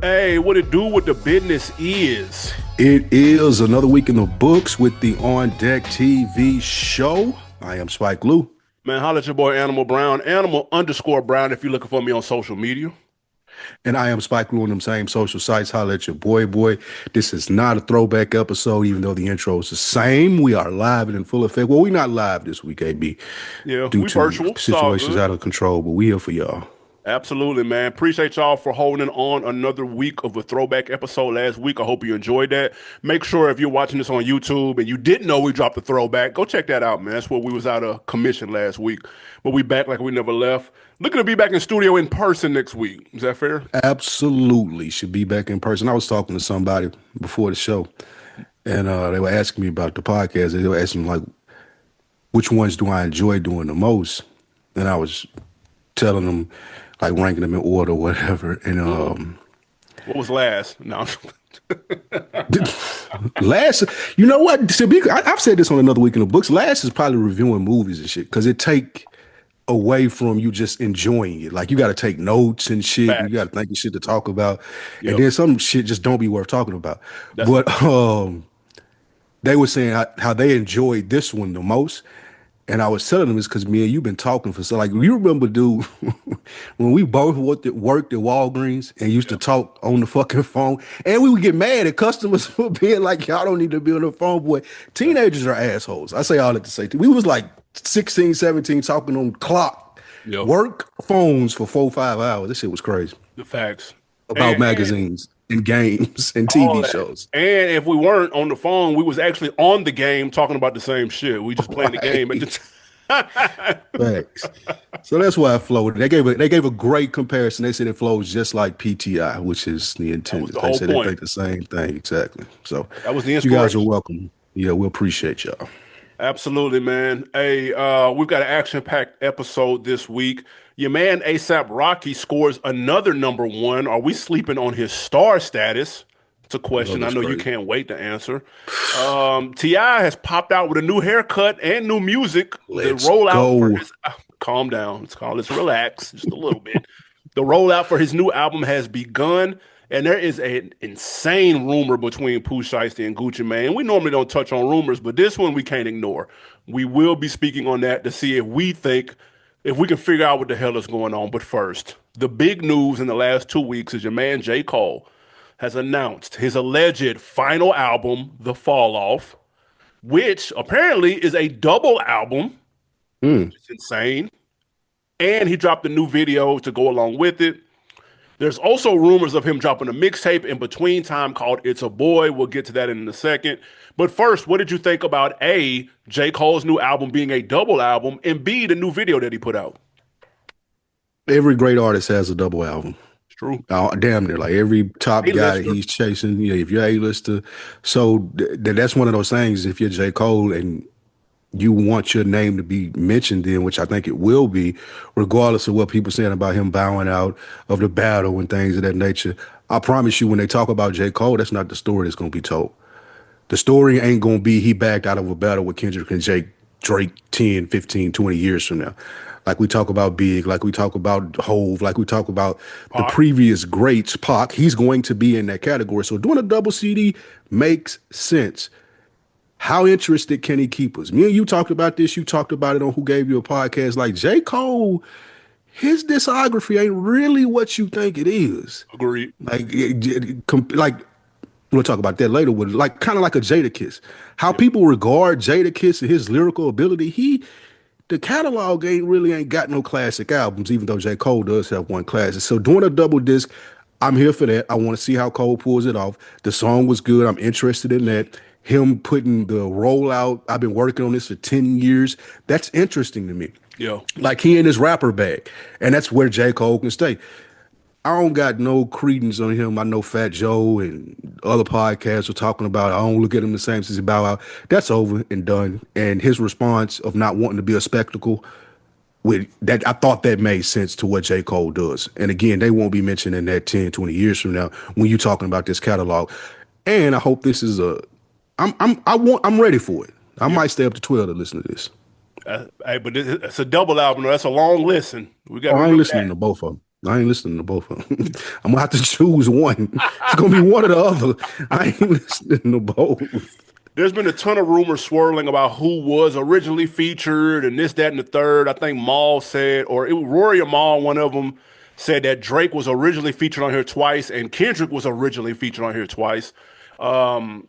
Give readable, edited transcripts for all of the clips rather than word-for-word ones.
Hey, what it do, what the business is? It is another week in the books with the Ondeck TV show. I am Spike Lou. Man, holla at your boy Animal Brown, Animal_Brown if you're looking for me on social media. And I am Spike Lou on them same social sites. Holla at your boy. This is not a throwback episode, even though the intro is the same. We are live and in full effect. Well, we're not live this week, AB. Yeah, due we to virtual. situations out of control, but we here for y'all. Absolutely, man. Appreciate y'all for holding on another week of a throwback episode last week. I hope you enjoyed that. Make sure if you're watching this on YouTube and you didn't know we dropped a throwback, go check that out, man. That's where we was out of commission last week. But we back like we never left. Looking to be back in studio in person next week. Is that fair? Absolutely. Should be back in person. I was talking to somebody before the show, and they were asking me about the podcast. They were asking, like, which ones do I enjoy doing the most? And I was telling them, like, ranking them in order or whatever. And what was last? No. last, you know what? I've said this on Another Week in the Books. Last is probably reviewing movies and shit, because it take away from you just enjoying it. Like, you got to take notes and shit. And you got to think of shit to talk about. Yep. And then some shit just don't be worth talking about. But they were saying how they enjoyed this one the most. And I was telling them it's because me and you been talking for so, like, you remember, dude, when we both worked at Walgreens and used to talk on the fucking phone, and we would get mad at customers for being like, y'all don't need to be on the phone, boy. Teenagers are assholes. I say all that to say, we was like 16, 17 talking on clock, work phones for 4 or 5 hours. This shit was crazy. The facts. About magazines and games and TV shows. And if we weren't on the phone, we was actually on the game talking about the same shit. We just playing the game at the time. Thanks. So that's why I flowed. They gave a great comparison. They said it flows just like PTI, which is the intent. They said they think the same thing. Exactly. So that was the inspiration. You guys are welcome. Yeah, we appreciate y'all. Absolutely, man. Hey, we've got an action-packed episode this week. Your man ASAP Rocky scores another #1. Are we sleeping on his star status? It's a question I know you can't wait to answer. T.I. has popped out with a new haircut and new music. Let's the rollout go. For his, calm down. Let's relax just a little bit. The rollout for his new album has begun. And there is an insane rumor between Pooh Shiesty and Gucci Mane. We normally don't touch on rumors, but this one we can't ignore. We will be speaking on that to see if we can figure out what the hell is going on. But first, the big news in the last 2 weeks is your man J. Cole has announced his alleged final album, The Fall Off, which apparently is a double album. It's insane. And he dropped a new video to go along with it. There's also rumors of him dropping a mixtape in between time called It's a Boy. We'll get to that in a second. But first, what did you think about A, J. Cole's new album being a double album, and B, the new video that he put out? Every great artist has a double album. It's true. Damn near. Like every top guy that he's chasing, if you're A-lister. So that's one of those things, if you're J. Cole and you want your name to be mentioned in, which I think it will be, regardless of what people are saying about him bowing out of the battle and things of that nature. I promise you, when they talk about J. Cole, that's not the story that's going to be told. The story ain't going to be he backed out of a battle with Kendrick and Drake 10, 15, 20 years from now. Like we talk about Big, like we talk about Hove, like we talk about the previous greats, Pac. He's going to be in that category. So doing a double CD makes sense. How interested can he keep us? Me and you talked about this. You talked about it on Who Gave You a Podcast. Like, J. Cole, his discography ain't really what you think it is. Agreed. Like we'll talk about that later. With kind of like a Jadakiss. How people regard Jadakiss and his lyrical ability. The catalog ain't got no classic albums, even though J. Cole does have one classic. So doing a double disc, I'm here for that. I want to see how Cole pulls it off. The song was good. I'm interested in that. Him putting the rollout, I've been working on this for 10 years. That's interesting to me. Yeah. Like he in his rapper bag. And that's where J. Cole can stay. I don't got no credence on him. I know Fat Joe and other podcasts are talking about, I don't look at him the same since he bowed out. That's over and done. And his response of not wanting to be a spectacle, with that, I thought that made sense to what J. Cole does. And again, they won't be mentioning that 10, 20 years from now when you're talking about this catalog. And I hope this is I'm ready for it. I might stay up to 12 to listen to this. Hey, but it's a double album. That's a long listen. We got. I'm listening to both of them. I ain't listening to both of them. I'm gonna have to choose one. It's gonna be one or the other. I ain't listening to both. There's been a ton of rumors swirling about who was originally featured and this, that, and the third. I think Maul said, or it was Rory or Maul, one of them said that Drake was originally featured on here twice and Kendrick was originally featured on here twice. Um,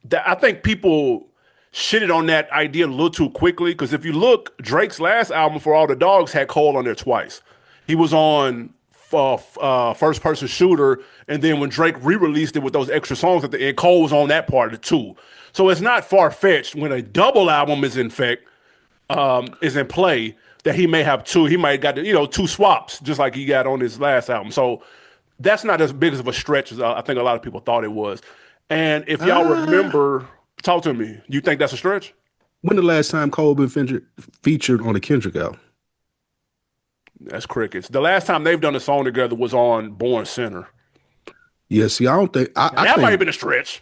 that I think people shitted on that idea a little too quickly because if you look, Drake's last album, For All the Dogs, had Cole on there twice. He was on First Person Shooter, and then when Drake re-released it with those extra songs at the end, Cole was on that part of it too. So it's not far fetched when a double album is in fact is in play that he may have two. He might got two swaps just like he got on his last album. So that's not as big of a stretch as I think a lot of people thought it was. And if y'all remember, talk to me. You think that's a stretch? When the last time Cole been featured on a Kendrick album? That's crickets. The last time they've done a song together was on Born Center. Yeah, see, I don't think I that think, might have been a stretch.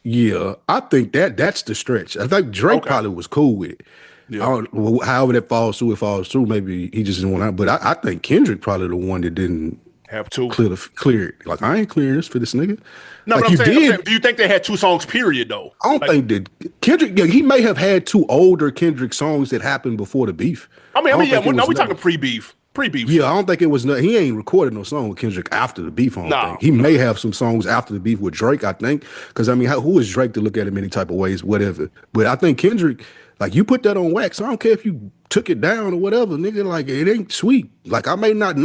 Yeah, I think that's the stretch. I think Drake probably was cool with it. Yeah. However that falls through, it falls through. Maybe he just didn't want to. But I think Kendrick probably the one that didn't have to clear it. Like, I ain't clearing this for this nigga. No, like, but I'm saying, do you think they had two songs, period, though? I don't think that Kendrick, he may have had two older Kendrick songs that happened before the beef. We're talking pre-beef. Pre-beef. Yeah, I don't think it was, he ain't recorded no song with Kendrick after the beef, I don't think. He may have some songs after the beef with Drake, I think. Because, I mean, who is Drake to look at him any type of ways, whatever. But I think Kendrick, like, you put that on wax, I don't care if you took it down or whatever, nigga, like, it ain't sweet. Like, I may not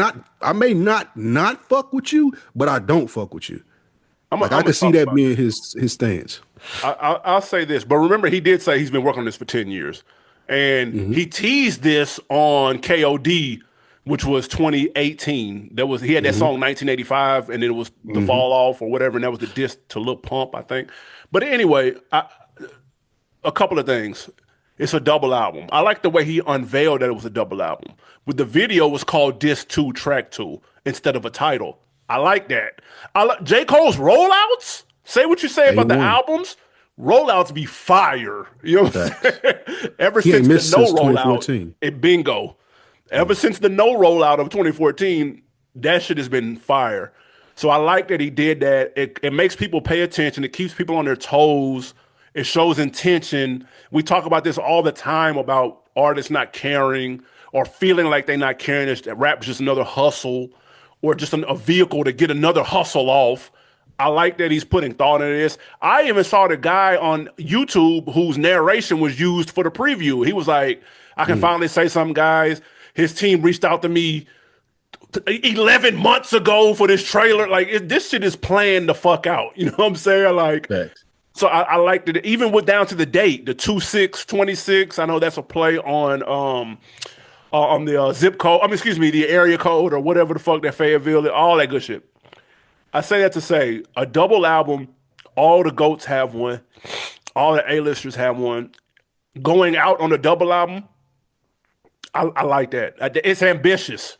fuck with you, but I don't fuck with you. I can see that being his stance. I'll say this, but remember, he did say he's been working on this for 10 years. And he teased this on KOD, which was 2018. He had that song 1985, and then it was The Fall Off or whatever, and that was the disc to Lil Pump, I think. But anyway, a couple of things. It's a double album. I like the way he unveiled that it was a double album. But the video was called Disc 2, Track 2 instead of a title. I like that. J. Cole's rollouts. Say what you say about the albums. Rollouts be fire. You know what I'm saying? Ever since the no rollout, bingo. Ever since the no rollout of 2014, that shit has been fire. So I like that he did that. It makes people pay attention. It keeps people on their toes. It shows intention. We talk about this all the time about artists not caring or feeling like they're not caring. Rap's just another hustle or just a vehicle to get another hustle off. I like that he's putting thought into this. I even saw the guy on YouTube whose narration was used for the preview. He was like, I can finally say something, guys. His team reached out to me 11 months ago for this trailer. Like, this shit is planned the fuck out. You know what I'm saying? Like, so I liked it. Even with down to the date, the 2/6/26. I know that's a play on the zip code. The area code or whatever the fuck that Fayetteville is. All that good shit. I say that to say a double album. All the GOATs have one. All the A-listers have one. Going out on a double album. I like that. It's ambitious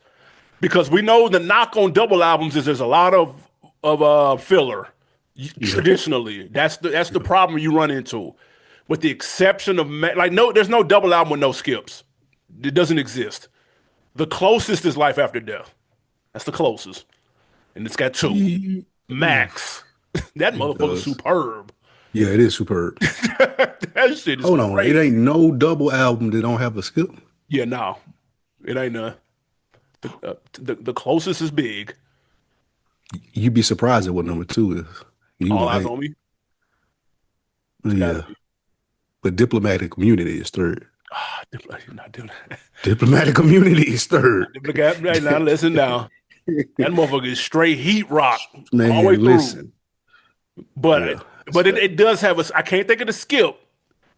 because we know the knock on double albums is there's a lot of filler. Traditionally, that's the problem you run into, with the exception of there's no double album with no skips. It doesn't exist. The closest is Life After Death. That's the closest, and it's got two max. That motherfucker's superb. Yeah, it is superb. That shit is. Hold on, great. It ain't no double album that don't have a skip. Yeah, no, it ain't none. The closest is Big. You'd be surprised at what number 2 is. All Eyes on Me. Yeah, but Diplomatic Immunity is third. Diplomatic Immunity is third. Now listen now. That motherfucker is straight heat rock all the way through. But it does have I can't think of the skip.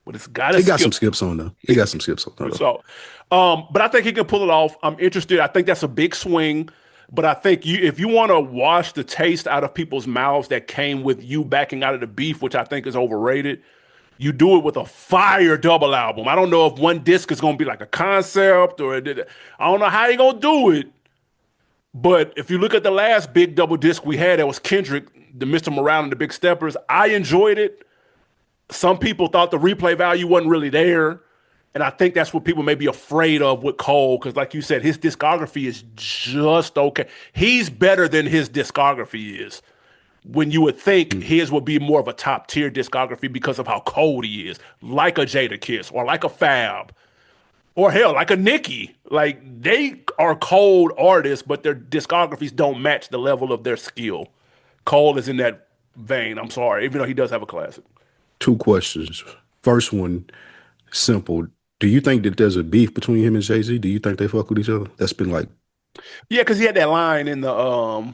But it's got a skip. He got some skips on though. He got some skips on though. So, but I think he can pull it off. I'm interested. I think that's a big swing. But I think if you want to wash the taste out of people's mouths that came with you backing out of the beef, which I think is overrated, you do it with a fire double album. I don't know if one disc is going to be like a concept or I don't know how you're going to do it. But if you look at the last big double disc we had, that was Kendrick, the Mr. Morale and the Big Steppers. I enjoyed it. Some people thought the replay value wasn't really there. And I think that's what people may be afraid of with Cole, because like you said, his discography is just okay. He's better than his discography is. When you would think Mm. his would be more of a top tier discography because of how cold he is, like a Jada Kiss or like a Fab or hell, like a Nicki. Like they are cold artists, but their discographies don't match the level of their skill. Cole is in that vein. I'm sorry, even though he does have a classic. Two questions. First one, simple. Do you think that there's a beef between him and Jay-Z? Do you think they fuck with each other? That's been like Yeah, because he had that line in the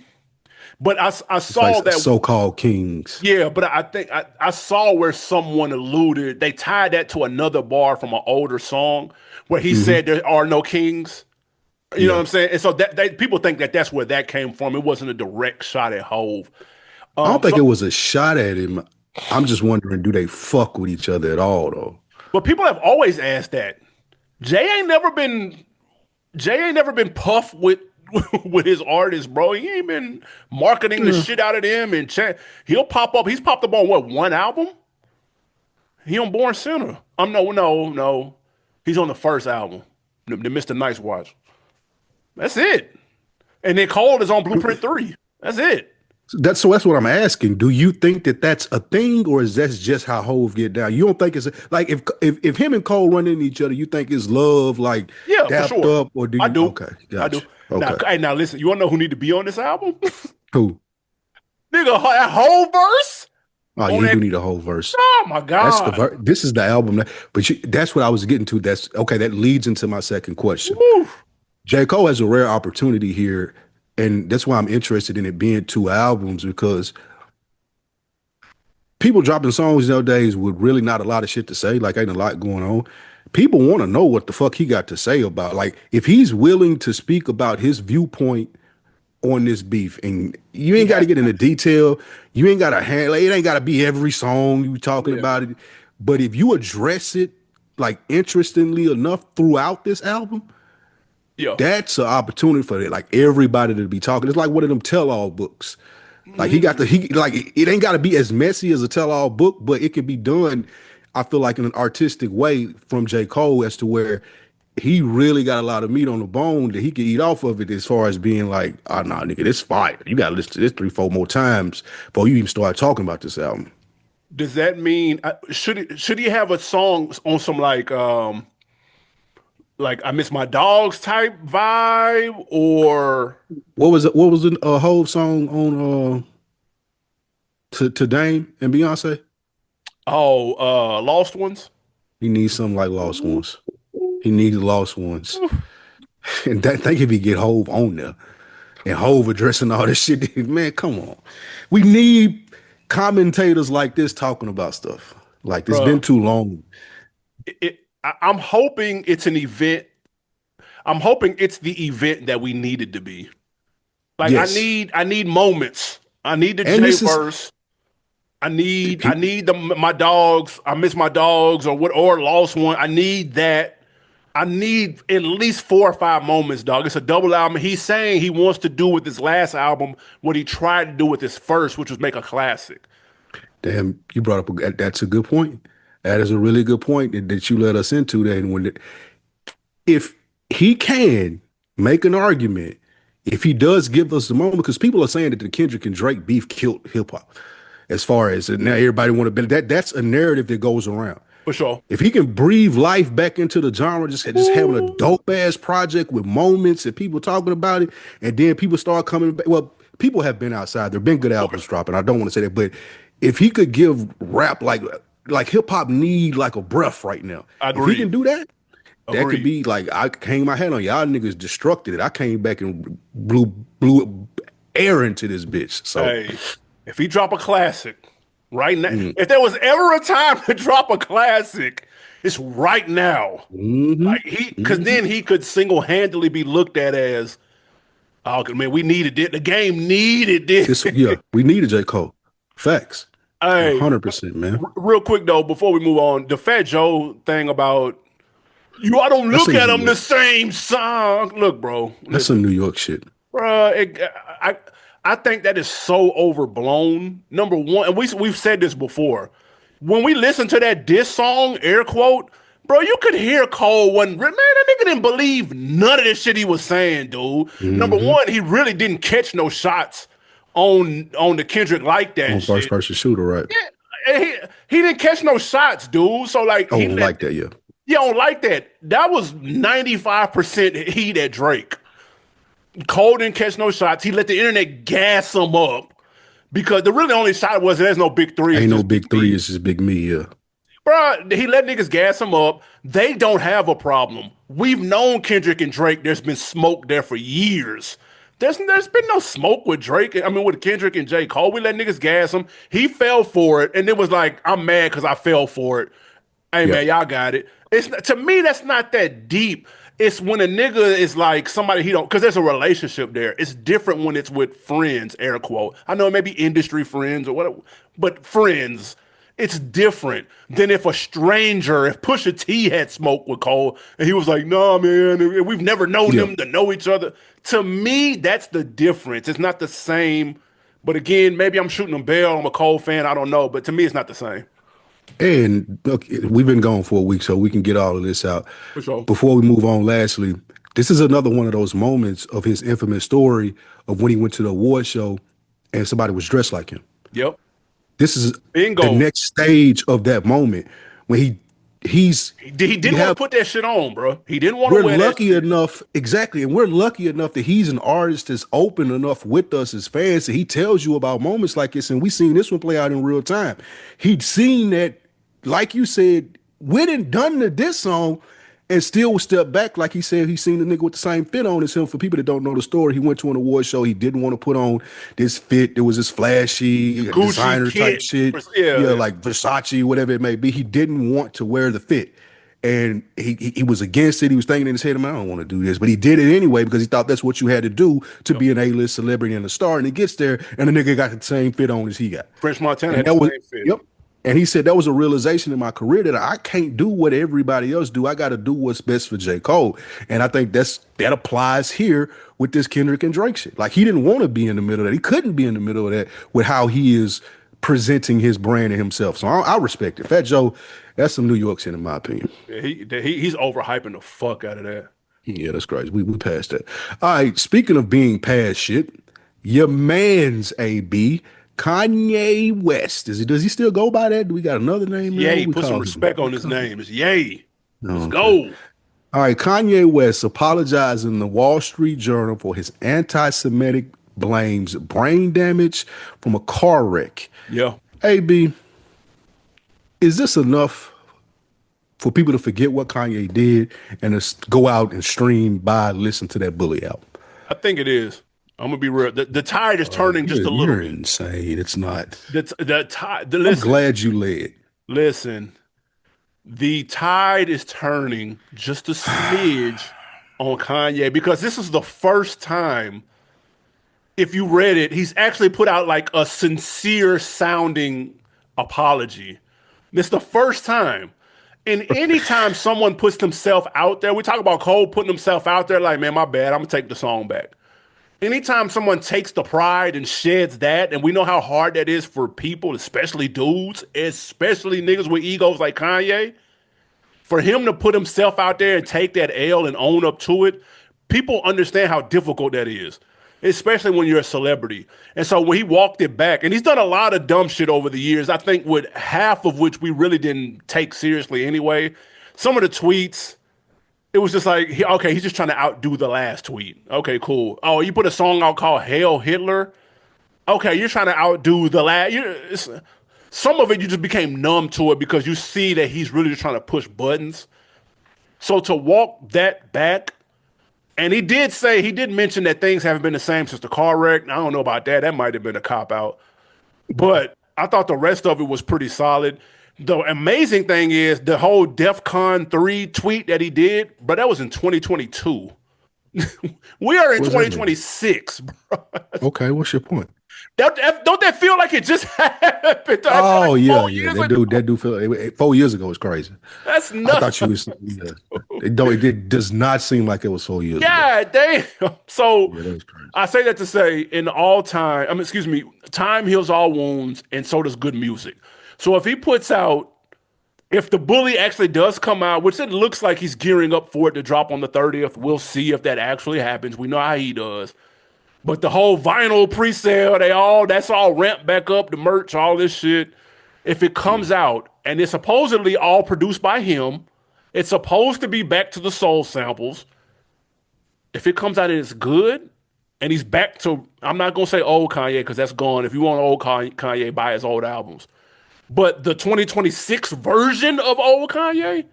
but I it's like saw that. so-called kings. Yeah, but I think I saw where someone alluded. They tied that to another bar from an older song where he Hmm. said there are no kings. You know what Yeah. I'm saying? And so that people think that that's where that came from. It wasn't a direct shot at Hove. I don't think So it was a shot at him. I'm just wondering, do they fuck with each other at all though? but people have always asked that. Jay ain't never been Jay ain't never been puffed with with his artists, bro. He ain't been marketing the Yeah. shit out of them and he'll pop up. He's popped up on what, one album? He on Born Center. I'm no. He's on the first album, the Mr. Nice Watch. That's it. And then Cole is on Blueprint 3. That's it. That's what I'm asking. Do you think that that's a thing, or is that just how Hove get down? You don't think it's like if him and Cole run into each other, you think it's love like Yeah, for dapped sure. up, or do I you? do. Okay, I do. gotcha. Now, Okay, hey, now listen, you want to know who need to be on this album? cool. Nigga, that whole verse Oh yeah, on you do that. need a whole verse. Oh my That's the God. this is the album, but that's what I was getting to. That's okay. That leads into my second question. Woo. J. Cole has a rare opportunity here, and that's why I'm interested in it being two albums because people dropping songs nowadays with really not a lot of shit to say, like ain't a lot going on. People want to know what the fuck he got to say about, like, if he's willing to speak about his viewpoint on this beef, and you He ain't got to has get to. into detail, you ain't got to handle it ain't got to be every song you talking Yeah. about it, but if you address it like interestingly enough throughout this album, Yeah. that's an opportunity for it, like everybody to be talking. It's like one of them tell-all books. Like he like it ain't got to be as messy as a tell-all book, but it can be done. I feel like in an artistic way from J. Cole as to where he really got a lot of meat on the bone that he can eat off of it. As far as being like, oh no, nigga, this fire. You got to listen to this 3, 4 more times before you even start talking about this album. Does that mean should he have a song on some like I Miss My Dogs type vibe or What was it? What was the whole song on to Dame and Beyonce? Lost Ones? He needs something like Lost Ones. He needs Lost Ones. And that think if he get Hove on there and Hove addressing all this shit, man, come on. We need commentators like this talking about stuff. Like it's been Bruh. too long. I'm hoping it's an event. I'm hoping it's the event that we needed to be. Like Yes. I need moments. I need the And J this is verse. I need the my dogs. I miss my dogs or what or lost one. I need that. I need at least 4 or 5 moments, dog. It's a double album. He's saying he wants to do with his last album what he tried to do with his first, which was make a classic. damn, you brought up that's a good point. That is a really good point that you led us into that. And if he can make an argument, if he does give us the moment, because people are saying that the Kendrick and Drake beef killed hip hop. As far as now, everybody want to be that's a narrative that goes around. For sure. If he can breathe life back into the genre, just having a dope ass project with moments and people talking about it, and then people start coming back. Well, people have been outside. There've been good albums dropping. I don't want to say that, but if he could give rap like hip hop need like a breath right now, if he Agreed. can do that, that could Agreed. be like I hang my head on y'all niggas destructed it. I came back and blew air into this bitch. So Hey, if he drop a classic right now, if there was ever a time to drop a classic, it's right now. Like because then he could single handedly be looked at as, oh man, we needed it. The game needed this, it. yeah, we needed J. Cole. Facts. Hey, 100%, man. real quick though, before we move on, the Fat Joe thing about you, I don't That's look some at New them the York. same song. Look, bro, That's listen, some New York shit. bro. I think that is so overblown. Number one, and we've said this before. When we listen to that diss song, air quote, Bro, you could hear Cole man, that nigga didn't believe none of this shit he was saying, dude. Number one, he really didn't catch no shots on the Kendrick like that On first shit. person shooter, right? Yeah, and he didn't catch no shots, dude. So like Oh, he let like that, yeah. you don't like that. That was 95% heat at Drake. Cole didn't catch no shots. He let the internet gas him up because the really only shot was there's no big three. It's Ain't no just big three, me. it's just big me, yeah. Bro, he let niggas gas him up. They don't have a problem. We've known Kendrick and Drake. There's been smoke there for years. There's been no smoke with Drake. I mean, with Kendrick and J. Cole, we let niggas gas him. He fell for it, and it was like, I'm mad because I fell for it. Hey, Yep. man, y'all got it. It's to me, that's not that deep. It's when a nigga is like somebody he don't, because there's a relationship there. It's different when it's with friends, air quote. I know it may be industry friends or whatever, but friends. It's different than if a stranger, if Pusha T had smoked with Cole and he was like, "Nah, man, we've never known Yeah. them to know each other." To me, that's the difference. It's not the same. But again, maybe I'm shooting a bell. I'm a Cole fan. I don't know. But to me, it's not the same. And look, we've been gone for a week, so we can get all of this out. For sure. Before we move on, lastly, this is another one of those moments of his infamous story of when he went to the award show and somebody was dressed like him. Yep. This is Bingo. the next stage of that moment when He didn't want to put that shit on, bro. He didn't want to we're wear lucky that shit. enough, exactly, and we're lucky enough that he's an artist that's open enough with us as fans that he tells you about moments like this, and we seen this one play out in real time. He'd seen that, like you said, went and done the diss song and still step back. Like he said, he's seen the nigga with the same fit on as him. For people that don't know the story, he went to an award show. He didn't want to put on this fit. It was this flashy Gucci designer type kit. shit. Yeah. Like Versace, whatever it may be. He didn't want to wear the fit. And he was against it. He was thinking in his head, "Man, I don't want to do this." But he did it anyway because he thought that's what you had to do to be an A-list celebrity and a star. And he gets there, and the nigga got the same fit on as he got. French Montana And had that the was, same fit. yep. And he said that was a realization in my career that I can't do what everybody else do. I got to do what's best for J. Cole. And I think that applies here with this Kendrick and Drake shit. Like, he didn't want to be in the middle of that. He couldn't be in the middle of that with how he is presenting his brand and himself. So I respect it. Fat Joe, that's some New York shit in my opinion. Yeah, he's overhyping the fuck out of that. Yeah, that's crazy. We passed that. All right, speaking of being past shit, your man's AB, Kanye West. Does he still go by that? Do we got another name? Yay, put some respect on his name. It's Yay. Let's go. All right, Kanye West apologized in the Wall Street Journal for his anti-Semitic blames brain damage from a car wreck. Yeah. AB, is this enough for people to forget what Kanye did and to go out and stream, buy, listen to that Bully album? I think it is. I'm gonna be real. The tide is turning just a little You're bit. insane. It's not. The tide. I'm glad you led. Listen, the tide is turning just a smidge on Kanye because this is the first time, if you read it, he's actually put out like a sincere sounding apology. This is the first time. And anytime someone puts themselves out there, we talk about Cole putting himself out there like, man, my bad, I'm gonna take the song back. Anytime someone takes the pride and sheds that, and we know how hard that is for people, especially dudes, especially niggas with egos like Kanye, for him to put himself out there and take that L and own up to it, people understand how difficult that is, especially when you're a celebrity. And so when he walked it back, and he's done a lot of dumb shit over the years, I think with half of which we really didn't take seriously anyway. Some of the tweets, it was just like, okay, he's just trying to outdo the last tweet. Okay, cool. Oh, you put a song out called Hail Hitler? Okay, you're trying to outdo the last. Some of it, you just became numb to it because you see that he's really just trying to push buttons. So to walk that back, and he did mention that things haven't been the same since the car wreck. I don't know about that. That might have been a cop-out. But I thought the rest of it was pretty solid. The amazing thing is the whole DEF CON 3 tweet that he did, but that was in 2022. We are in 2026, bro. Okay, what's your point? Don't that feel like it just happened? Oh, like yeah. That do feel 4 years ago was crazy. That's nuts. I thought you was it does not seem like it was 4 years ago. God damn. So Yeah, that was crazy. I say that to say time heals all wounds, and so does good music. So if he puts out If the bully actually does come out, which it looks like he's gearing up for it to drop on the 30th, we'll see if that actually happens. We know how he does. But the whole vinyl pre-sale, that's all ramped back up, the merch, all this shit. If it comes out and it's supposedly all produced by him, it's supposed to be back to the soul samples. If it comes out and it's good, and he's back to, I'm not gonna say old Kanye because that's gone. If you want old Kanye, buy his old albums. But the 2026 version of old Kanye,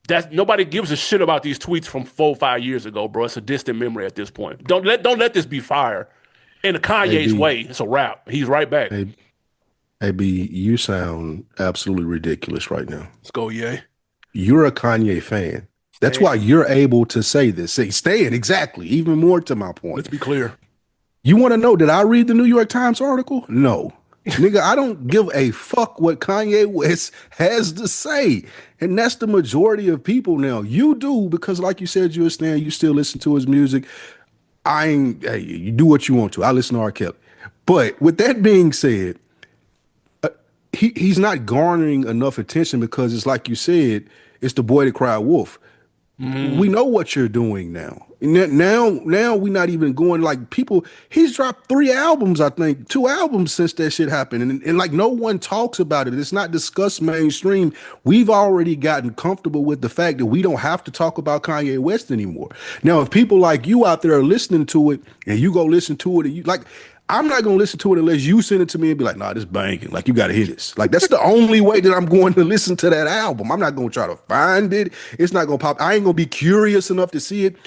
that nobody gives a shit about these tweets from 4 or 5 years ago, bro. It's a distant memory at this point. Don't let this be fire. In Kanye's way, it's a wrap. He's right back. AB, you sound absolutely ridiculous right now. Let's go, yay. You're a Kanye fan. That's why you're able to say this. Say, staying, exactly. Even more to my point. Let's be clear. You want to know, did I read the New York Times article? No. Nigga, I don't give a fuck what Kanye West has to say. And that's the majority of people now. You do, because like you said, you're a stan, you still listen to his music. Hey, you do what you want to. I listen to R. Kelly. But with that being said, he's not garnering enough attention because it's like you said, it's the boy that cried wolf. We know what you're doing now. Now we're not even going like people. He's dropped 3 albums, I think, 2 albums since that shit happened, and like no one talks about it. It's not discussed mainstream. We've already gotten comfortable with the fact that we don't have to talk about Kanye West anymore. Now, if people like you out there are listening to it, and you go listen to it, and you like. I'm not going to listen to it unless you send it to me and be like, nah, this banging. Like, you got to hear this. Like, that's the only way that I'm going to listen to that album. I'm not going to try to find it. It's not going to pop. I ain't going to be curious enough to see it.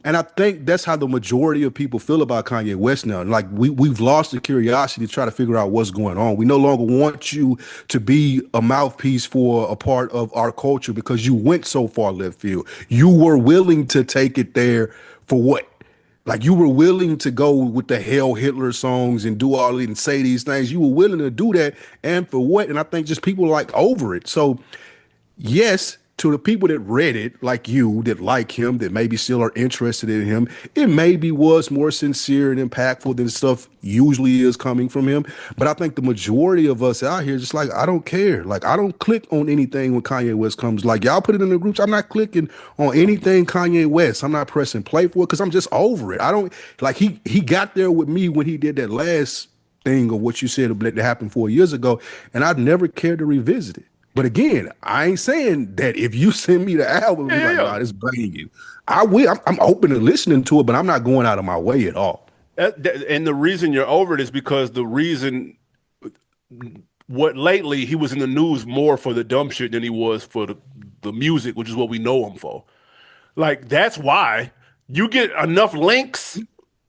And I think that's how the majority of people feel about Kanye West now. Like, we've lost the curiosity to try to figure out what's going on. We no longer want you to be a mouthpiece for a part of our culture because you went so far left field. You were willing to take it there for what? Like, you were willing to go with the Hail Hitler songs and do all it and say these things. You were willing to do that. And for what? And I think just people like over it. So, yes, to the people that read it, like you, that like him, that maybe still are interested in him, it maybe was more sincere and impactful than stuff usually is coming from him. But I think the majority of us out here just like, I don't care. Like, I don't click on anything when Kanye West comes. Like, y'all put it in the groups. I'm not clicking on anything Kanye West. I'm not pressing play for it because I'm just over it. I don't, like, he got there with me when he did that last thing of what you said that happened 4 years ago, and I'd never cared to revisit it. But again, I ain't saying that if you send me the album, be like, nah, this banging. I will. I'm open to listening to it, but I'm not going out of my way at all. And the reason you're over it is because lately he was in the news more for the dumb shit than he was for the music, which is what we know him for. Like, that's why you get enough links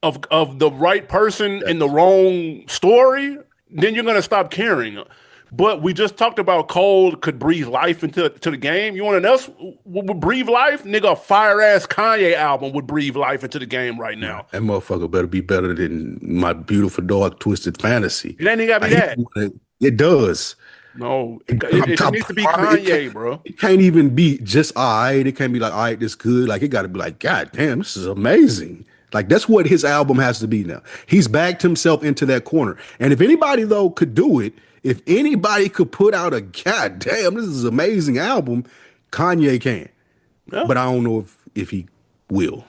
of the right person in the wrong story, then you're gonna stop caring. But we just talked about Cole could breathe life into the game. You want to know else would breathe life? Nigga, a fire-ass Kanye album would breathe life into the game right now. That motherfucker better be better than My Beautiful Dark Twisted Fantasy. It ain't even gotta be that. It does. No, it just needs to be Kanye, bro. It can't even be just all right. It can't be like, all right, this good. Like, it got to be like, God damn, this is amazing. Like, that's what his album has to be now. He's backed himself into that corner. And if anybody, though, could do it, if anybody could put out a goddamn, this is an amazing album, Kanye can. Yeah. But I don't know if he will.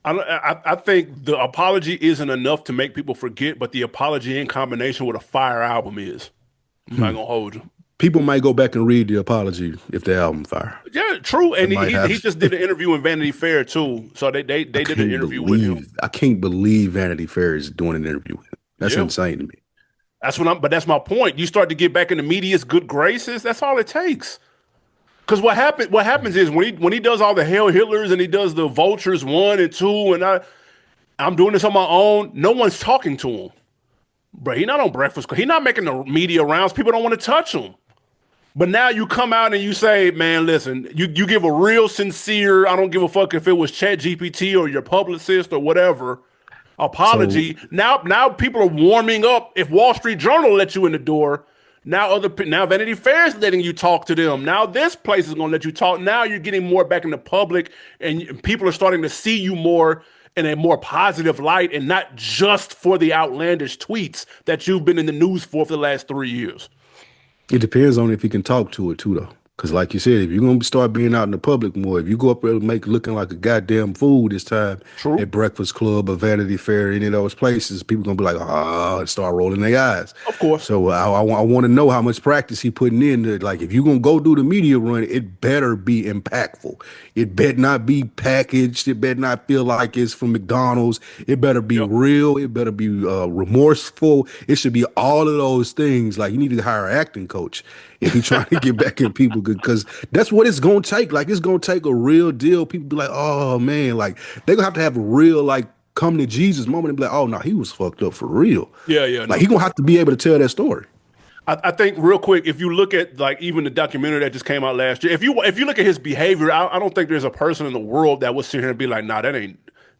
I think the apology isn't enough to make people forget, but the apology in combination with a fire album is. I'm not gonna hold you. People might go back and read the apology if the album fire. Yeah, true. And he just did an interview in Vanity Fair too. So they did an interview with him. I can't believe Vanity Fair is doing an interview with him. That's insane to me. But that's my point. You start to get back in the media's good graces. That's all it takes. Because what happens is when he does all the Hail Hitlers and he does the Vultures 1 and 2, and I'm doing this on my own, no one's talking to him. Bro, he's not on Breakfast Club. He's not making the media rounds. People don't want to touch him. But now you come out and you say, man, listen, you give a real sincere, I don't give a fuck if it was ChatGPT or your publicist or whatever, apology. So, now people are warming up. If Wall Street Journal let you in the door, now Vanity Fair is letting you talk to them. Now this place is going to let you talk. Now you're getting more back in the public, and people are starting to see you more in a more positive light, and not just for the outlandish tweets that you've been in the news for the last 3 years. It depends on if he can talk to it too, though. Because, like you said, if you're gonna start being out in the public more, if you go up there and make looking like a goddamn fool this time True. at Breakfast Club or Vanity Fair, any of those places, people gonna be like, ah, and start rolling their eyes. Of course. So I want to know how much practice he putting in. Like, if you're gonna go do the media run, it better be impactful. It better not be packaged. It better not feel like it's from McDonald's. It better be Yep. real. It better be remorseful. It should be all of those things. Like, you need to hire an acting coach if you're trying to get back in people, because that's what it's gonna take. Like, it's gonna take a real deal. People be like, oh man, like they're gonna have a real like come to Jesus moment and be like, oh no, he was fucked up for real. Yeah, yeah, Like, no. he gonna have to be able to tell that story. I think real quick, if you look at like even the documentary that just came out last year, if you look at his behavior, I don't think there's a person in the world that would sit here and be like, nah,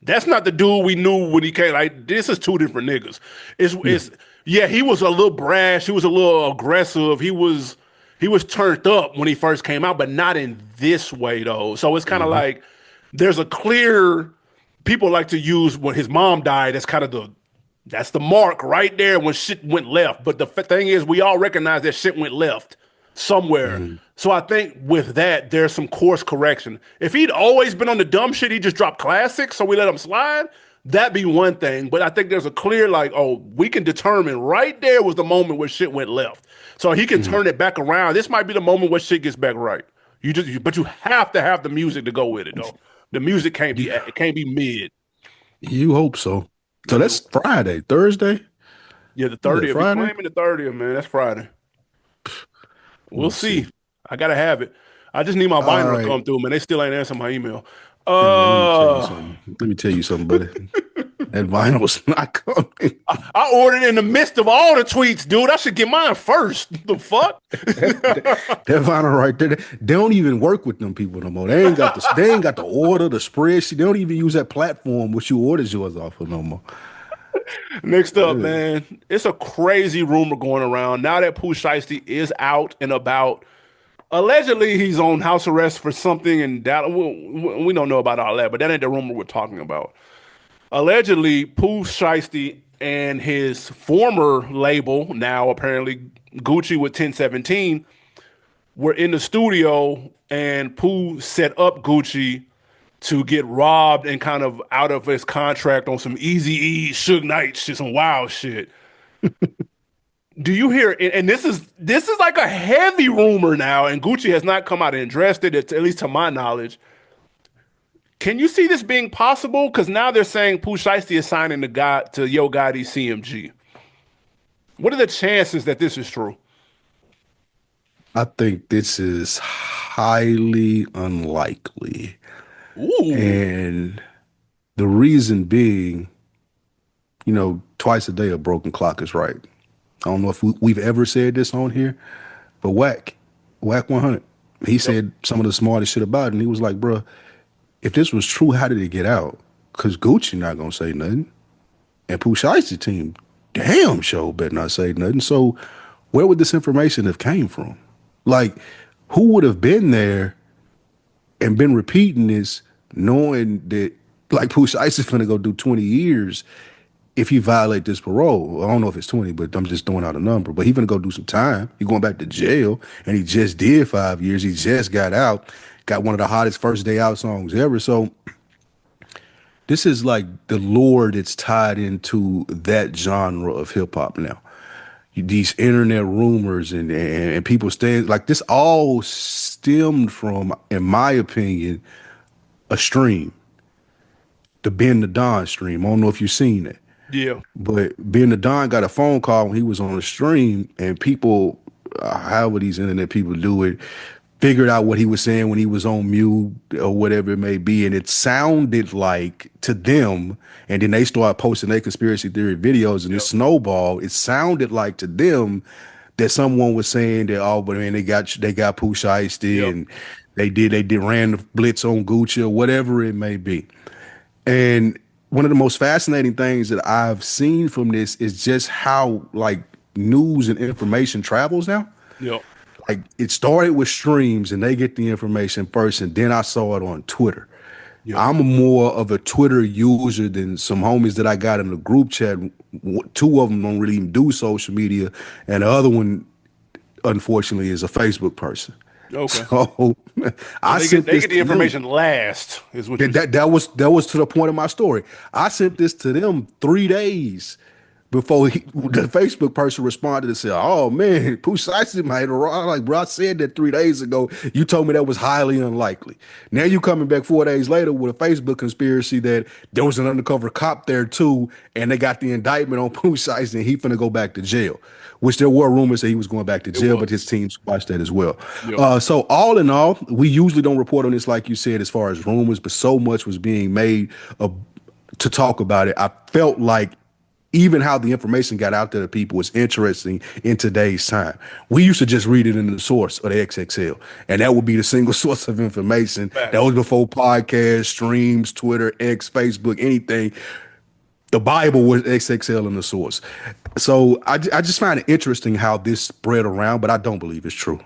that's not the dude we knew when he came. Like, this is two different niggas. It's yeah, he was a little brash, he was a little aggressive, he was turned up when he first came out, but not in this way though. So it's kind of like there's a clear people like to use when his mom died. That's the mark right there when shit went left. But the thing is, we all recognize that shit went left somewhere. So I think with that, there's some course correction. If he'd always been on the dumb shit, he just dropped classics, so we let him slide. That'd be one thing. But I think there's a clear like, oh, we can determine right there was the moment where shit went left. So he can turn it back around. This might be the moment where shit gets back right. But you have to have the music to go with it though. The music can't be mid. You hope so. So Yeah, that's Friday, Thursday. yeah, the Was that 30th. He Friday? claiming the 30th, man. That's Friday. We'll We'll see. see. I gotta have it. I just need my All vinyl to right. come through, man. They still ain't answering my email. And let me tell you Uh, something. Let me tell you something, buddy. That vinyl's not coming. I ordered in the midst of all the tweets, dude. I should get mine first. The fuck? That vinyl right there, they don't even work with them people no more. They ain't got the order, the spreadsheet. They don't even use that platform which you orders yours off of no more. Next up, Yeah. man. It's a crazy rumor going around now that Pooh Shiesty is out and about. Allegedly, he's on house arrest for something in Dallas. We don't know about all that, but that ain't the rumor we're talking about. Allegedly, Pooh Shiesty and his former label, now apparently Gucci with 1017, were in the studio, and Pooh set up Gucci to get robbed and kind of out of his contract on some Easy E, Suge Knight shit, some wild shit. Do you hear? And this is like a heavy rumor now, and Gucci has not come out and addressed it, at least to my knowledge. Can you see this being possible? Because now they're saying Pooh Shiesty is signing to Yo Gotti CMG. What are the chances that this is true? I think this is highly unlikely. Ooh, And the reason being, twice a day a broken clock is right. I don't know if we've ever said this on here, but Whack 100, he yep, said some of the smartest shit about it. And he was like, bruh, if this was true, how did it get out? Because Gucci not going to say nothing. And Pooh Shiesty team, damn sure better not say nothing. So where would this information have came from? Like, who would have been there and been repeating this, knowing that like Pooh Shiesty's finna go do 20 years if he violate this parole? I don't know if it's 20, but I'm just throwing out a number. But he finna go do some time. He going back to jail, and he just did 5 years. He just got out, got one of the hottest first day out songs ever. So this is like the lore that's tied into that genre of hip hop now. These internet rumors and people staying like this all stemmed from, in my opinion, a stream, the Ben the Don stream. I don't know if you've seen it, yeah, but Ben the Don got a phone call when he was on the stream, and people, however these internet people do it, figured out what he was saying when he was on mute or whatever it may be, and it sounded like to them, and then they started posting their conspiracy theory videos, and it yep, snowballed. It sounded like to them that someone was saying that, oh, but man, they got Pooh Shiesty, yep, and they did ran the blitz on Gucci or whatever it may be. And one of the most fascinating things that I've seen from this is just how like news and information travels now. yep, Like, it started with streams and they get the information first, and then I saw it on Twitter. yep. I'm more of a Twitter user than some homies that I got in the group chat. Two of them don't really even do social media, and the other one, unfortunately, is a Facebook person. Okay. So So I sent they this get the to them. information last, is what you That, said. that was to the point of my story. I sent this to them 3 days before the Facebook person responded and said, "Oh man, Precisely might have wrong." Like, bro, I said that 3 days ago. You told me that was highly unlikely. Now you coming back 4 days later with a Facebook conspiracy that there was an undercover cop there too, and they got the indictment on Precisely, and he finna go back to jail. Which there were rumors that he was going back to It jail, but was. his team squashed that as well. Yep. So all in all, we usually don't report on this like you said, as far as rumors, but so much was being made to talk about it. I felt like even how the information got out there to people was interesting in today's time. We used to just read it in the source of the XXL, and that would be the single source of information. That Facts. was before podcasts, streams, Twitter, X, Facebook, anything. The Bible was XXL in the source. So I just find it interesting how this spread around, but I don't believe it's true.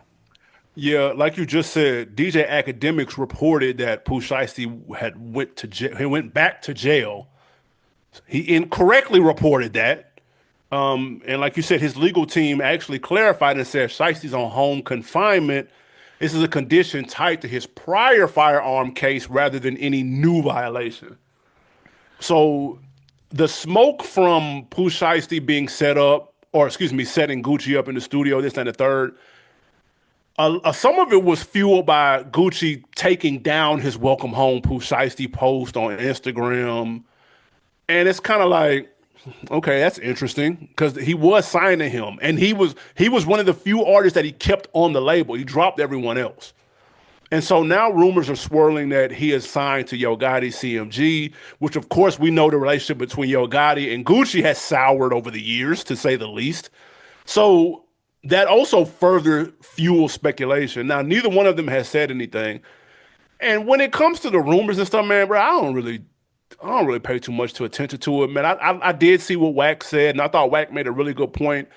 Yeah, like you just said, DJ Academics reported that Pooh Shiesty had went to jail. He went back to jail. He incorrectly reported that. And like you said, his legal team actually clarified and said Shiesty's on home confinement. This is a condition tied to his prior firearm case rather than any new violation. So the smoke from Pooh Shiesty being set up, or excuse me, setting Gucci up in the studio, this and the third, some of it was fueled by Gucci taking down his welcome home Pooh Shiesty post on Instagram. And it's kind of like, okay, that's interesting because he was signing him, and he was one of the few artists that he kept on the label. He dropped everyone else, and so now rumors are swirling that he is signed to Yo Gotti CMG, which of course we know the relationship between Yo Gotti and Gucci has soured over the years, to say the least. So that also further fuels speculation. Now, neither one of them has said anything, and when it comes to the rumors and stuff, man, bro, I don't really pay too much to attention to it, man. I did see what Wack said, and I thought Wack made a really good point.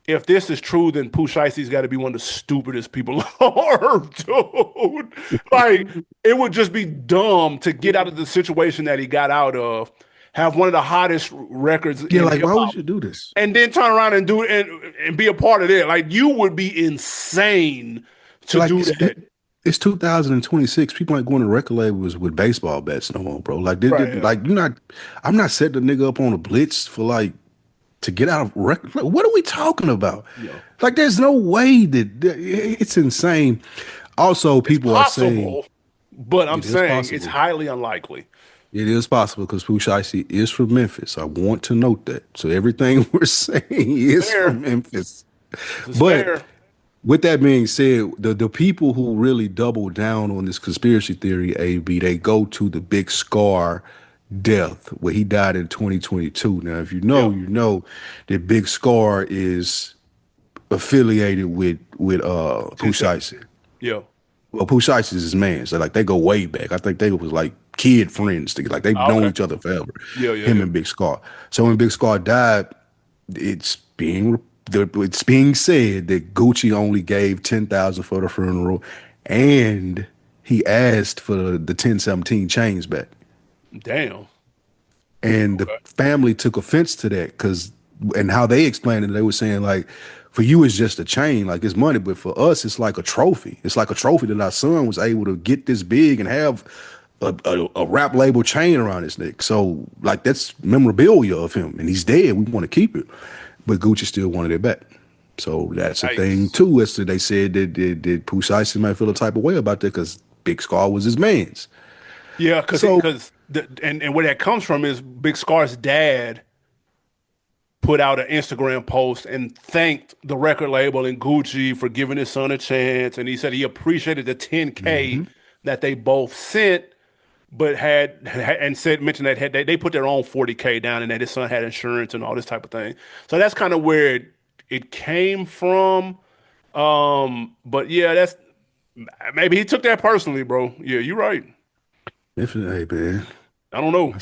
If this is true, then Pooh Shiesty's got to be one of the stupidest people on earth, dude. Like, it would just be dumb to get out of the situation that he got out of, have one of the hottest records Yeah, in like hip why would hop, you do this? and then turn around and do it and be a part of it. Like, you would be insane to Like do that. it's 2026. People ain't going to record labels with baseball bats no more, bro. Like, Right. like you're not. I'm not setting the nigga up on a blitz for like to get out of record. Like, what are we talking about? Yeah. Like, there's no way it's insane. Also, It's people are saying possible, but I'm it is saying it's possible. highly unlikely. It is possible because Pooh Icy is from Memphis. I want to note that. So everything we're saying is Fair. from Memphis. This is But fair. with that being said, the people who really double down on this conspiracy theory, AB, they go to the Big Scar death where he died in 2022. Now, if you know, Yeah. you know that Big Scar is affiliated with Pooh 10-7. Shiesty. Yeah. Well, Pooh Shiesty is his man, so like they go way back. I think they was like kid friends. Like they've Ah, known okay. each other forever. Yeah, yeah, Him yeah. and Big Scar. So when Big Scar died, it's being it's being said that Gucci only gave 10,000 for the funeral, and he asked for the 1017 chains back. Damn. And the Okay. family took offense to that because, and how they explained it, they were saying like, for you it's just a chain, like it's money, but for us it's like a trophy. It's like a trophy that our son was able to get this big and have a rap label chain around his neck. So like that's memorabilia of him, and he's dead. We want to keep it, but Gucci still wanted it back. So that's a thing Yikes. too. As to they said that Pooh Shiesty might feel a type of way about that because Big Scar was his man's. Yeah, because So because and where that comes from is Big Scar's dad put out an Instagram post and thanked the record label and Gucci for giving his son a chance, and he said he appreciated the 10K mhm. that they both sent, but and said mentioned that they put their own 40K down and that his son had insurance and all this type of thing. So that's kind of where it came from. But yeah, that's maybe he took that personally, bro. Yeah, you're right. Hey man, I don't know.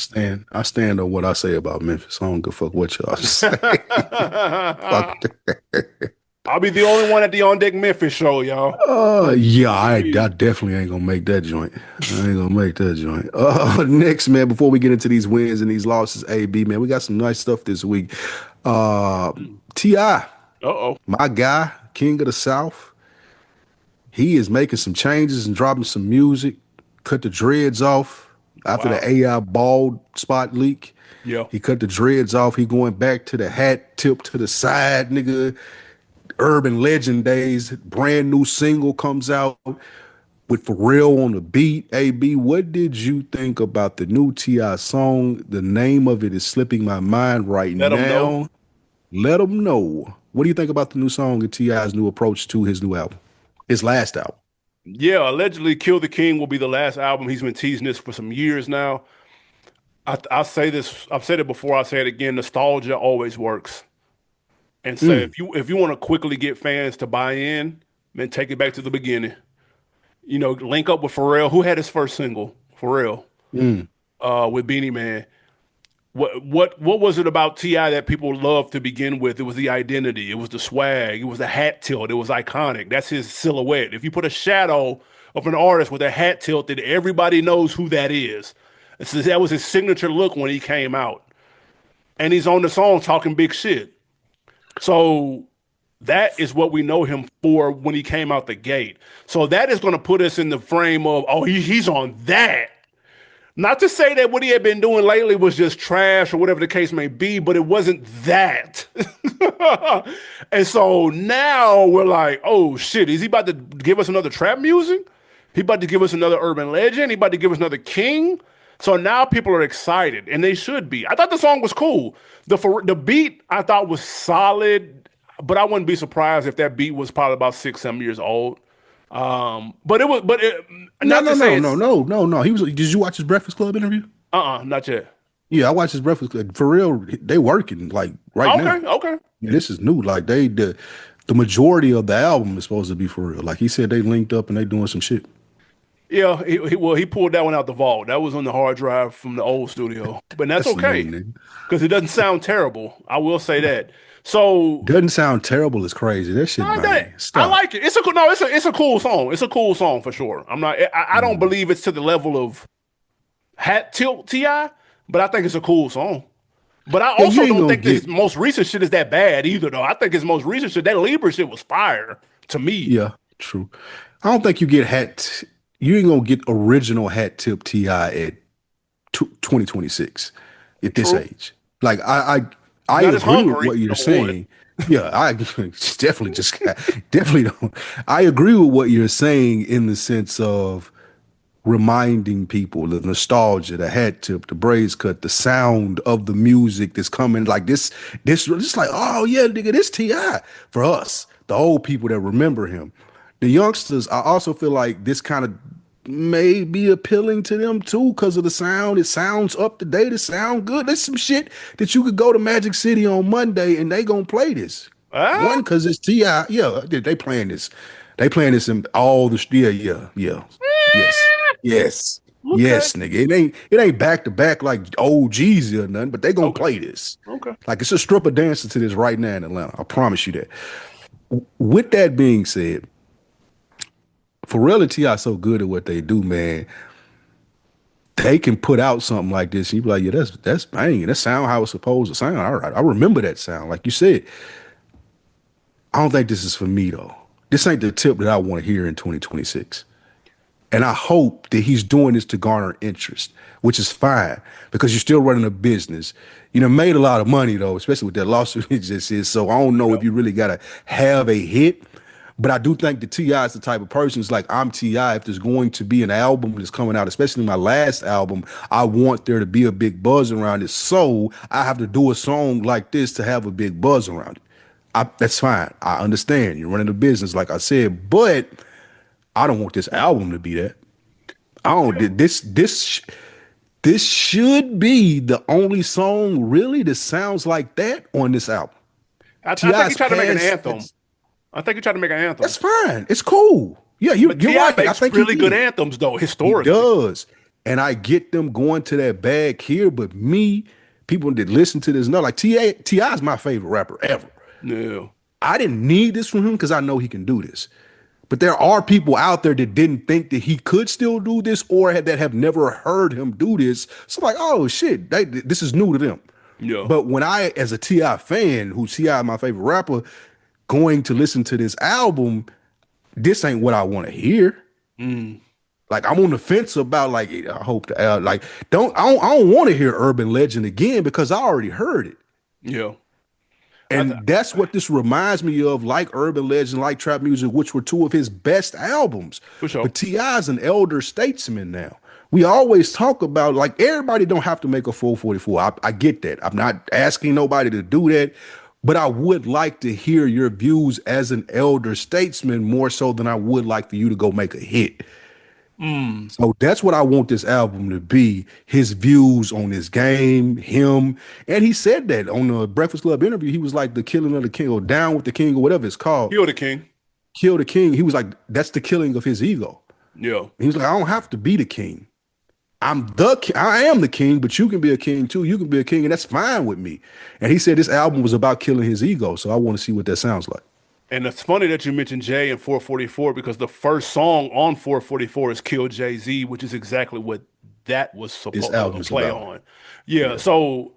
I stand on what I say about Memphis. I don't give a fuck what y'all say. Fuck that. I'll be the only one at the Ondeck Memphis show, y'all. Yeah, I definitely ain't gonna make that joint. I ain't gonna make that joint. Next, man, before we get into these wins and these losses, AB, man, we got some nice stuff this week. Ti, Uh-oh. my guy, King of the South. He is making some changes and dropping some music. Cut the dreads off after the Wow. AI bald spot leak. Yeah. He cut the dreads off. He going back to the hat tip to the side, nigga. Urban Legend days. Brand new single comes out with Pharrell on the beat. AB, what did you think about the new Ti song? The name of it is slipping my mind right Let them know. now. Let them know. What do you think about the new song and Ti's new approach to his new album? His last album. Yeah, allegedly Kill the King will be the last album. He's been teasing this for some years now. I'll say this, I've said it before, I'll say it again. Nostalgia always works. And so Mm, if you want to quickly get fans to buy in, then take it back to the beginning. You know, link up with Pharrell, who had his first single, Pharrell, mm. with Beanie Man. What was it about T.I. that people loved to begin with? It was the identity, it was the swag, it was the hat tilt, it was iconic. That's his silhouette. If you put a shadow of an artist with a hat tilted, everybody knows who that is. So that was his signature look when he came out. And he's on the song talking big shit. So that is what we know him for when he came out the gate. So that is going to put us in the frame of, oh, he's on that. Not to say that what he had been doing lately was just trash or whatever the case may be, but it wasn't that. And so now we're like, oh shit, is he about to give us another trap music? He about to give us another urban legend? He about to give us another king? So now people are excited, and they should be. I thought the song was cool. The beat I thought was solid, but I wouldn't be surprised if that beat was probably about 6, 7 years old. But it was, but it, No, not no, to say no, no, it's no, no, no. He was. Did you watch his Breakfast Club interview? not yet. Yeah, I watched his Breakfast Club. For real, they working like right now. Okay, okay. Yeah, this is new. Like the majority of the album is supposed to be for real. Like he said, they linked up and they doing some shit. Yeah, he pulled that one out the vault. That was on the hard drive from the old studio, but that's That's new, okay nigga. because it doesn't sound terrible. I will say that. So Doesn't sound terrible. It's crazy. That shit, no, man. I Stop. like it. It's a no. It's a cool song. It's a cool song for sure. I'm not. I don't Mm. believe it's to the level of Hat Tilt Ti, but I think it's a cool song. But I Yeah, you also ain't don't gonna think get. his most recent shit is that bad either, though. I think his most recent shit, that Libra shit, was fire to me. Yeah, true. I don't think you get hat. You ain't gonna get original hat tip Ti at 2026 at this True. age. Like I Not as agree with hungry. what you're Number one. saying. Yeah, I definitely just definitely don't. I agree with what you're saying in the sense of reminding people the nostalgia, the hat tip, the braids cut, the sound of the music that's coming like this just like, oh yeah, nigga, this Ti for us, the old people that remember him. The youngsters, I also feel like this kind of may be appealing to them too because of the sound. It sounds up to date. It sound good. There's some shit that you could go to Magic City on Monday and they gonna play this. Ah, One, because it's Ti. Yeah, they playing this. They playing this in all the yeah. Yes. Yes. okay. Yes, nigga. It ain't back to back like old Jeezy or nothing, but they gonna Okay. play this. Okay. Like it's a stripper dancing to this right now in Atlanta. I promise you that. With that being said, Pharrell and Ti so good at what they do, man. They can put out something like this, and you be like, yeah, that's banging. That sound how it's supposed to sound. All right, I remember that sound. Like you said, I don't think this is for me though. This ain't the tip that I want to hear in 2026. And I hope that he's doing this to garner interest, which is fine because you're still running a business. You know, made a lot of money though, especially with that lawsuit it just is. So I don't know Yeah. if you really gotta have a hit. But I do think that T.I. is the type of person who's like, I'm T.I. If there's going to be an album that's coming out, especially my last album, I want there to be a big buzz around it. So I have to do a song like this to have a big buzz around it. That's fine. I understand. You're running a business, like I said, but I don't want this album to be that. I don't. This should be the only song really that sounds like that on this album. I think he Ti's tried to make an past, anthem. I think he tried to make an anthem. that's fine. It's cool. Yeah, But you're T.I. right. I makes think he really good did. anthems, though, He historically. does. And I get them going to that bag here, but me, people that listen to this know like Ti is my favorite rapper ever. No. I didn't need this from him because I know he can do this. But there are people out there that didn't think that he could still do this or that have never heard him do this. So like, oh shit, this is new to them. Yeah. But when I, as a Ti fan, who Ti is my favorite rapper, going to listen to this album, this ain't what I want to hear. Like I'm on the fence about like I hope the like I don't want to hear Urban Legend again because I already heard it. Yeah. And that's what this reminds me of, like Urban Legend, like Trap Music, which were two of his best albums. For sure. But T.I.'s an elder statesman now. We always talk about, like, everybody don't have to make a 444. I get that. I'm not asking nobody to do that. But I would like to hear your views as an elder statesman more so than I would like for you to go make a hit. So that's what I want this album to be. His views on his game, him. And he said that on the Breakfast Club interview. He was like, the killing of the king, or down with the king, or whatever it's called. Kill the king. Kill the king. He was like, that's the killing of his ego. Yeah. He was like, I don't have to be the king. I am the king, but you can be a king too. You can be a king, and that's fine with me. And he said this album was about killing his ego. So I want to see what that sounds like. And it's funny that you mentioned Jay and 444 because the first song on 444 is Kill Jay-Z, which is exactly what that was supposed to play on. Yeah. So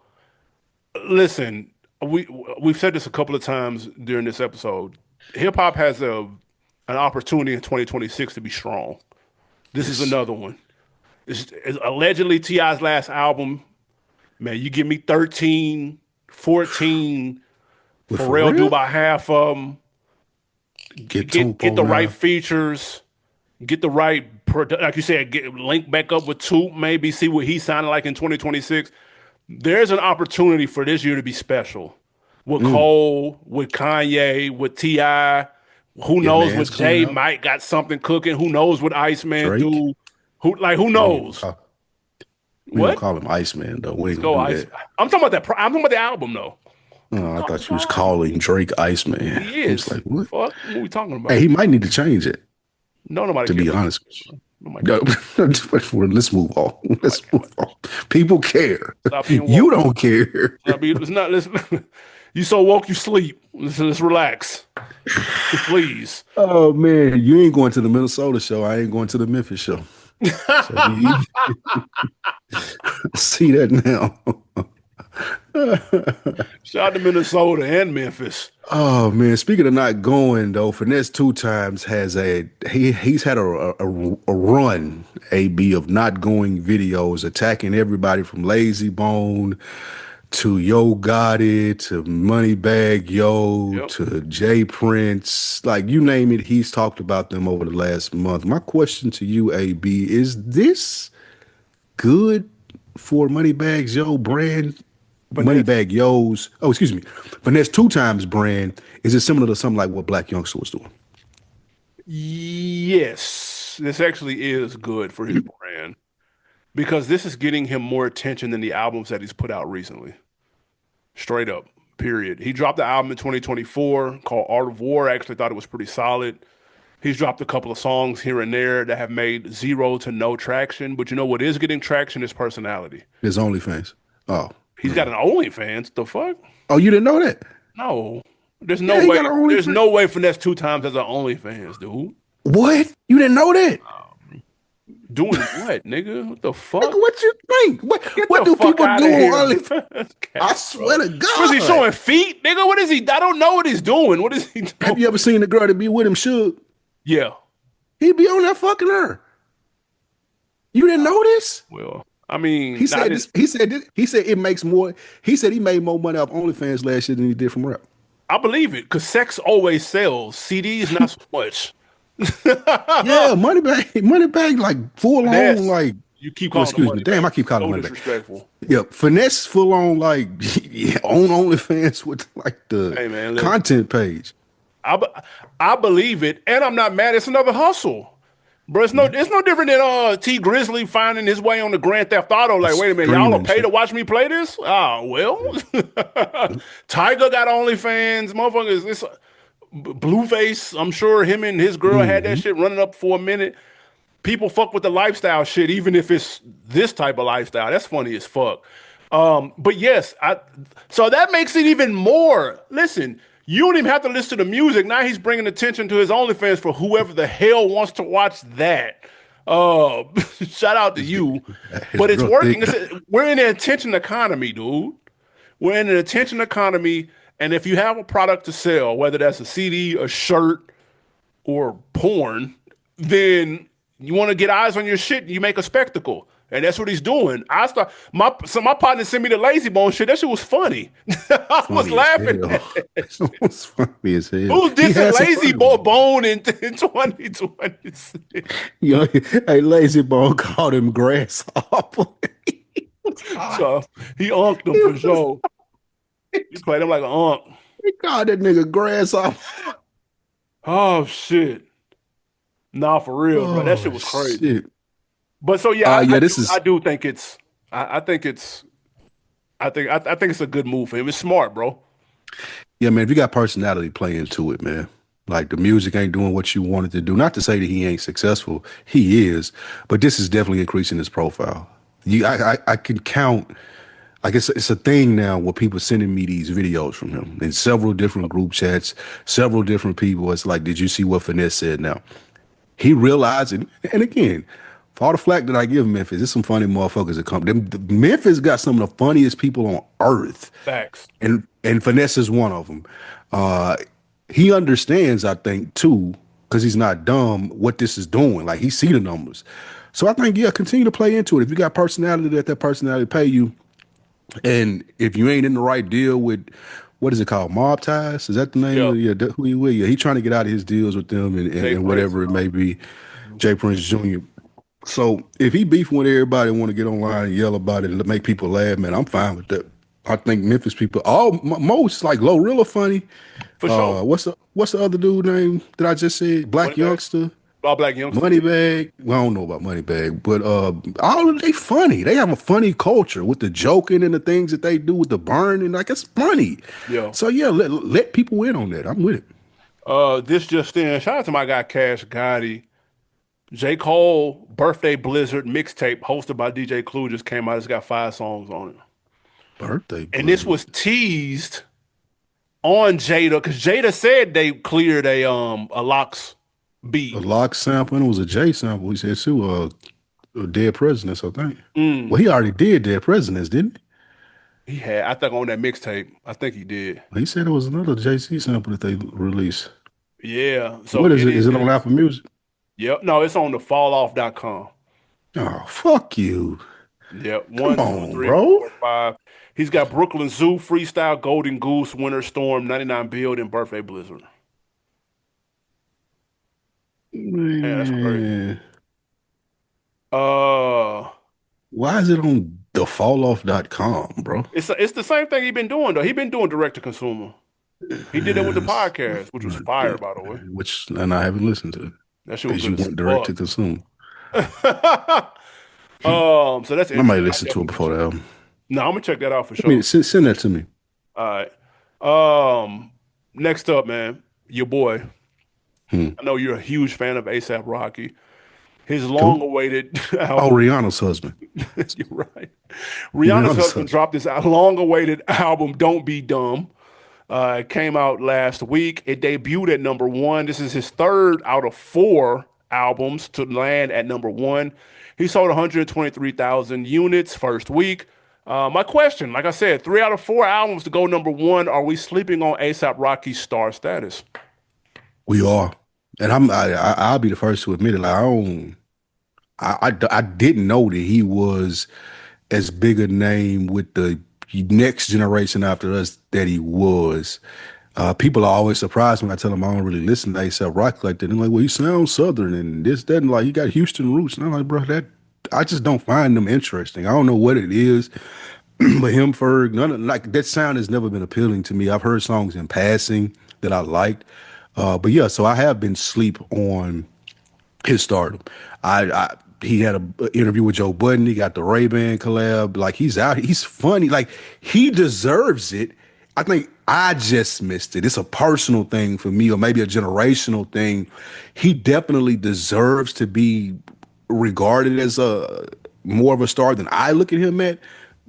listen, we've said this a couple of times during this episode. Hip hop has an opportunity in 2026 to be strong. This is another one. It's allegedly T.I.'s last album. Man, you give me 13, 14, Pharrell do about half of them. Get the right features, get the right, like you said, link back up with Toop, maybe see what he sounded like in 2026. There's an opportunity for this year to be special with Cole, with Kanye, with T.I. Who knows what Jay might got something cooking. Who knows what Iceman do? Who knows? We don't call him Iceman though. We go Ice. I'm talking about that. I'm talking about the album though. Oh, I thought you was calling Drake Iceman. He is. Like, what? Fuck, what are we talking about? Hey, he might need to change it. No, nobody. To be honest with you. Let's move on. Let's move on. People care. You don't care. Listen, you so woke, you sleep. Let's relax. Please. Oh man, you ain't going to the Minnesota show. I ain't going to the Memphis show. See that now. Shout out to Minnesota and Memphis. Oh man, speaking of not going though, Finesse 2 Times has he's had a run, AB, of not going videos, attacking everybody from Lazy Bone to Yo Gotti to Moneybag Yo to Jay Prince, like you name it, he's talked about them over the last month. My question to you, AB, is this good for Moneybag Yo brand? Moneybag Yo's, Finesse 2 Times brand, is it similar to something like what Black Youngster was doing? Yes, this actually is good for his brand because this is getting him more attention than the albums that he's put out recently. Straight up, period. He dropped the album in 2024 called Art of War. I actually thought it was pretty solid. He's dropped a couple of songs here and there that have made zero to no traction, but you know what is getting traction is personality. His OnlyFans. Oh. He's got an OnlyFans. The fuck? Oh, you didn't know that? No. There's no way. There's no way Finesse 2 Times has an OnlyFans, dude. What? You didn't know that? Doing what, nigga? What the fuck? Nigga, what you think? What do people do on OnlyFans? I swear to God. Was he showing feet, nigga? What is he? I don't know what he's doing. What is he doing? Have you ever seen the girl that be with him, Suge? Yeah. He be on there fucking her. You didn't know this? Well, I mean, he said it makes more. He said he made more money off OnlyFans last year than he did from rap. I believe it because sex always sells. CDs not so much. Yeah, Moneybag, like full on, like you keep calling. Excuse me, damn, I keep calling Moneybag. Disrespectful. Yeah, Finesse full on, like on OnlyFans with like the content page. I believe it, and I'm not mad. It's another hustle. Bro, it's no different than T Grizzly finding his way on the Grand Theft Auto. Like, wait a minute, y'all don't pay to watch me play this? Oh, well. Tiger got OnlyFans, motherfuckers. It's Blueface. I'm sure him and his girl had that shit running up for a minute. People fuck with the lifestyle shit, even if it's this type of lifestyle. That's funny as fuck. But yes, so that makes it even more. Listen. You don't even have to listen to the music. Now he's bringing attention to his OnlyFans for whoever the hell wants to watch that. Shout out to you. But it's working. We're in an attention economy, dude. We're in an attention economy, And if you have a product to sell, whether that's a CD, a shirt, or porn, then you want to get eyes on your shit. You make a spectacle, and that's what he's doing. My partner sent me the Lazy Bone shit. That shit was funny. I was Funny as laughing hell. at that shit. It's funny as hell. Who's He dissing had some Lazy funny ones. Bone in 2026? You know, hey, Lazy Bone called him grasshopper. So he unked him for sure. He played him like an unk. He called that nigga grasshopper. Oh shit. Nah, for real, bro. That Oh shit was crazy. shit. But so yeah, Yeah, this I is do think I think it's I think it's a good move for him. It's smart, bro. yeah, man. If you got personality, play into it, man. Like the music ain't doing what you wanted to do. Not to say that he ain't successful, he is, but this is definitely increasing his profile. I can count. Like it's a thing now where people sending me these videos from him in several different group chats, several different people. It's like, did you see what Finesse said? Now he realized it, and again, for all the flack that I give Memphis, there's some funny motherfuckers that come. Memphis got some of the funniest people on earth, Facts. and Finesse is one of them. Uh, he understands, I think, too, because he's not dumb, what this is doing. Like he see the numbers. So I think, yeah, continue to play into it. If you got personality, let that personality pay you. And if you ain't in the right deal with, what is it called, mob ties? Is that the name Yeah. of yeah, who he with? Yeah, he trying to get out of his deals with them Jay and Prince. whatever it may be. Jay Prince Jr. So if he beefing with everybody and want to get online and yell about it and make people laugh, man, I'm fine with that. I think Memphis people, most like Glorilla funny. For sure. What's the other dude name that I just said? Black Moneybag. Youngster. All black youngsters. Moneybag. Well, I don't know about Moneybag, but all of they funny. They have a funny culture with the joking and the things that they do with the burn, and like it's funny. Yeah. So yeah, let people in on that. I'm with it. This just in. Shout out to my guy Cash Gotti. J. Cole Birthday Blizzard mixtape hosted by DJ Clue just came out. It's got 5 songs on it. Birthday And this blizzard. was teased on Jada because Jada said they cleared a locks A beat. lock sample and it was a J sample. He said too. Dead Presidents, I think. Well, Mm. he already did Dead Presidents, didn't He had, I think, on that mixtape. I think he did. he? He said it was another JC sample that they released. Yeah. So What is it it? Is it is. on Apple Music? Yep. No, it's on the falloff.com. Oh, fuck you. Yep. Come One, two, on, three, bro. four, five. He's got Brooklyn Zoo, Freestyle, Golden Goose, Winter Storm, 99 Build, and Birthday Blizzard. Man, that's crazy. Man. Uh, Why is it on thefalloff.com, bro? it's the same thing he been doing though. He been doing direct to consumer. He did that with the Yes. podcast, which was Not fire, that, by the way. which, and I haven't listened to it That shit was because good you as went direct fuck. to consume. So that's I might interesting. I listen to it definitely gonna before check. the album. No, I'm gonna check that out for I mean, sure. send that to me. All right. Next up, man, your boy. Hmm. I know you're a huge fan of ASAP Rocky. His Who? long-awaited Oh, album. Rihanna's husband. You're right. Rihanna's Rihanna's husband husband. dropped this long-awaited album, Don't Be Dumb. It came out last week. It debuted at number one. This is his third out of 4 albums to land at number one. He sold 123,000 units first week. My question, like I said, 3 out of 4 albums to go number one. Are we sleeping on ASAP Rocky's star status? We are, and I'll be the first to admit it. Like, I didn't know that he was as big a name with the next generation after us that he was. People are always surprised when I tell them I don't really listen to ASAP Rocky like that. They're like, well, you sound Southern and this, that, and like, you got Houston roots. And I'm like, bro, that I just don't find them interesting. I don't know what it is, but him, Ferg, none of like that sound has never been appealing to me. I've heard songs in passing that I liked. But yeah, so I have been sleep on his stardom. I he had an interview with Joe Budden. He got the Ray-Ban collab. Like he's out. He's funny. Like he deserves it. I think I just missed it. It's a personal thing for me, or maybe a generational thing. He definitely deserves to be regarded as a more of a star than I look at him at.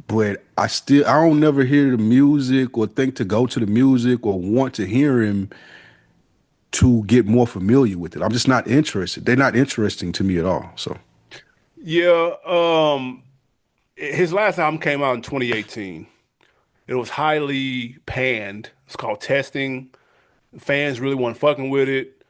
But I don't never hear the music or think to go to the music or want to hear him to get more familiar with it. I'm just not interested. They're not interesting to me at all. So Yeah, his last album came out in 2018. It was highly panned. It's called Testing. Fans really weren't fucking with it.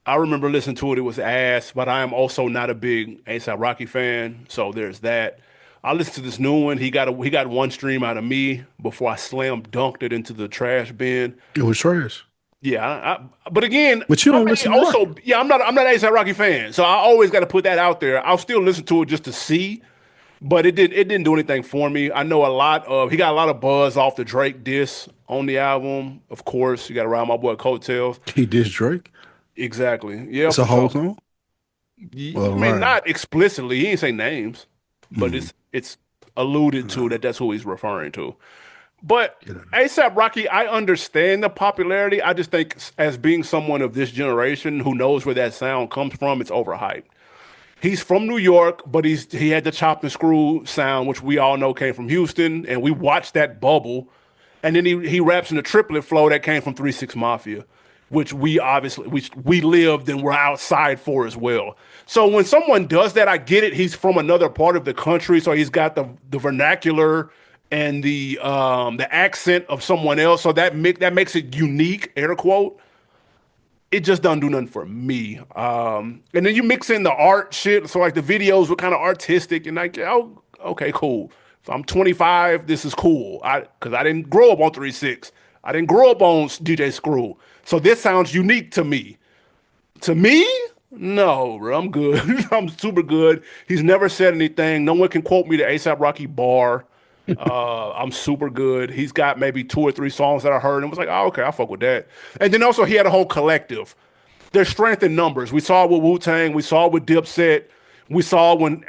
I remember listening to it. It was ass, but I am also not a big A$AP Rocky fan, so there's that. I listened to this new one. He got one stream out of me before I slam dunked it into the trash bin. It was trash. Yeah, but again, But you I don't may listen to Rocky. also yeah, I'm not an A$AP Rocky fan, so I always got to put that out there. I'll still listen to it just to see, but it didn't do anything for me. I know he got a lot of buzz off the Drake diss on the album. Of course, you got to ride my boy coattails. He dissed Drake. Exactly. Yeah, It's a for whole sure. song. I Well, mean, right. not explicitly. He didn't say names, but Mm, it's alluded to no, that that's who he's referring to. But get out of here. ASAP Rocky, I understand the popularity. I just think as being someone of this generation who knows where that sound comes from, it's overhyped. He's from New York, but he had the chop and screw sound, which we all know came from Houston, and we watched that bubble. And then he raps in the triplet flow that came from 3 6 Mafia, which we obviously we lived and were outside for as well. So when someone does that, I get it. He's from another part of the country, so he's got the vernacular and the accent of someone else. So that makes it unique, air quote. It just doesn't do nothing for me. And then you mix in the art shit. So like the videos were kind of artistic and like, oh, okay, cool. If I'm 25, this is cool. Because I didn't grow up on 3 6. I didn't grow up on DJ Screw. So this sounds unique to me. To me, no, bro, I'm good. I'm super good. He's never said anything. No one can quote me the ASAP Rocky bar. I'm super good. He's got maybe 2 or 3 songs that I heard and was like, oh, okay, I fuck with that. And then also he had a whole collective. There's strength in numbers. We saw it with Wu Tang. We saw it with Dipset. We saw when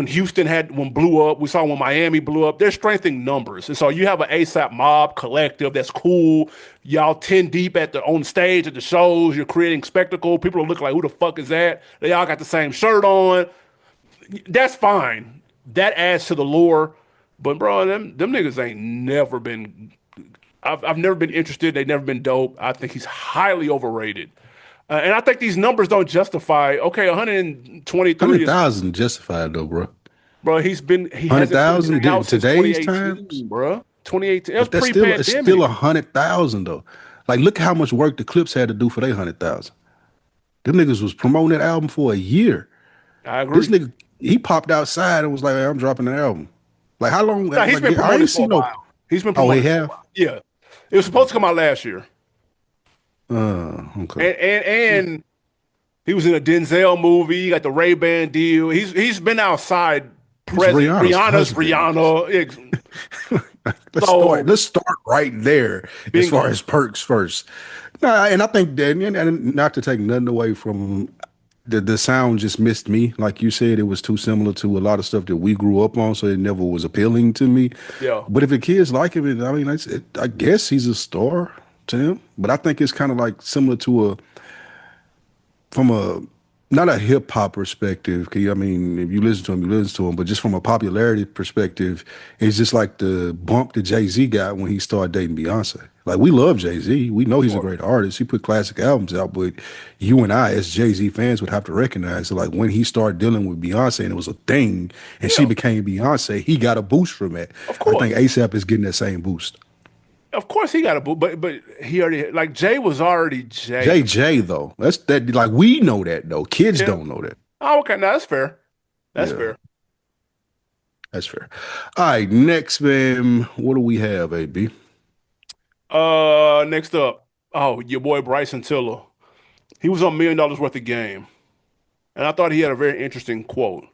Houston blew up. We saw when Miami blew up. There's strength in numbers, and so you have an ASAP Mob collective that's cool. Y'all 10 deep on stage at the shows. You're creating spectacle. People are looking like, who the fuck is that? They all got the same shirt on. That's fine. That adds to the lore. But bro, them niggas ain't never been. I've never been interested. They've never been dope. I think he's highly overrated. And I think these numbers don't justify. Okay, 123 Hundred is, thousand justified though, bro. bro. He Hundred hasn't put thousand anything out since today's times, 2018, bro. 2018. That was but that's still it's still pre-pandemic. 100,000 though. Like, look how much work the Clips had to do for their 100,000. Them niggas was promoting that album for a year. I This agree. nigga, he popped outside and was like, "Hey, I'm dropping an album." Like, how long? Nah, he's Like, been I promoting ain't for a seen no. while. He's been Oh, he promoting for a have. while. Yeah, it was supposed to come out last year, Okay. and he was in a Denzel movie. He got the Ray-Ban deal. He's been outside He's present. Rihanna's Rihanna's husband. Rihanna. Let's start. So Let's start right there as far bingo. as perks first. Nah, and I think that, and not to take nothing away from the sound, just missed me. Like you said, it was too similar to a lot of stuff that we grew up on, so it never was appealing to me. Yeah. But if the kids like him, I mean, I guess he's a star to him. But I think it's kind of like similar to from a not a hip hop perspective. 'Cause, I mean, if you listen to him, you listen to him. But just from a popularity perspective, it's just like the bump that Jay-Z got when he started dating Beyonce. Like, we love Jay-Z. We know he's a Sure. great artist. He put classic albums out, but you and I, as Jay-Z fans, would have to recognize that, like, when he started dealing with Beyonce and it was a thing, and she Yeah. became Beyonce, he got a boost from that. Of I think course. ASAP is getting that same boost. Of course he got a boot, but he already like Jay was already Jay. JJ though, that's that. Like, we know that though. Kids Yeah. don't know that. Oh, okay. Now that's fair. That's Yeah. fair. That's fair. All right, next, man. What do we have, AB? Next up. Oh, your boy Bryson Tiller. He was on $1 million worth of game. And I thought he had a very interesting quote.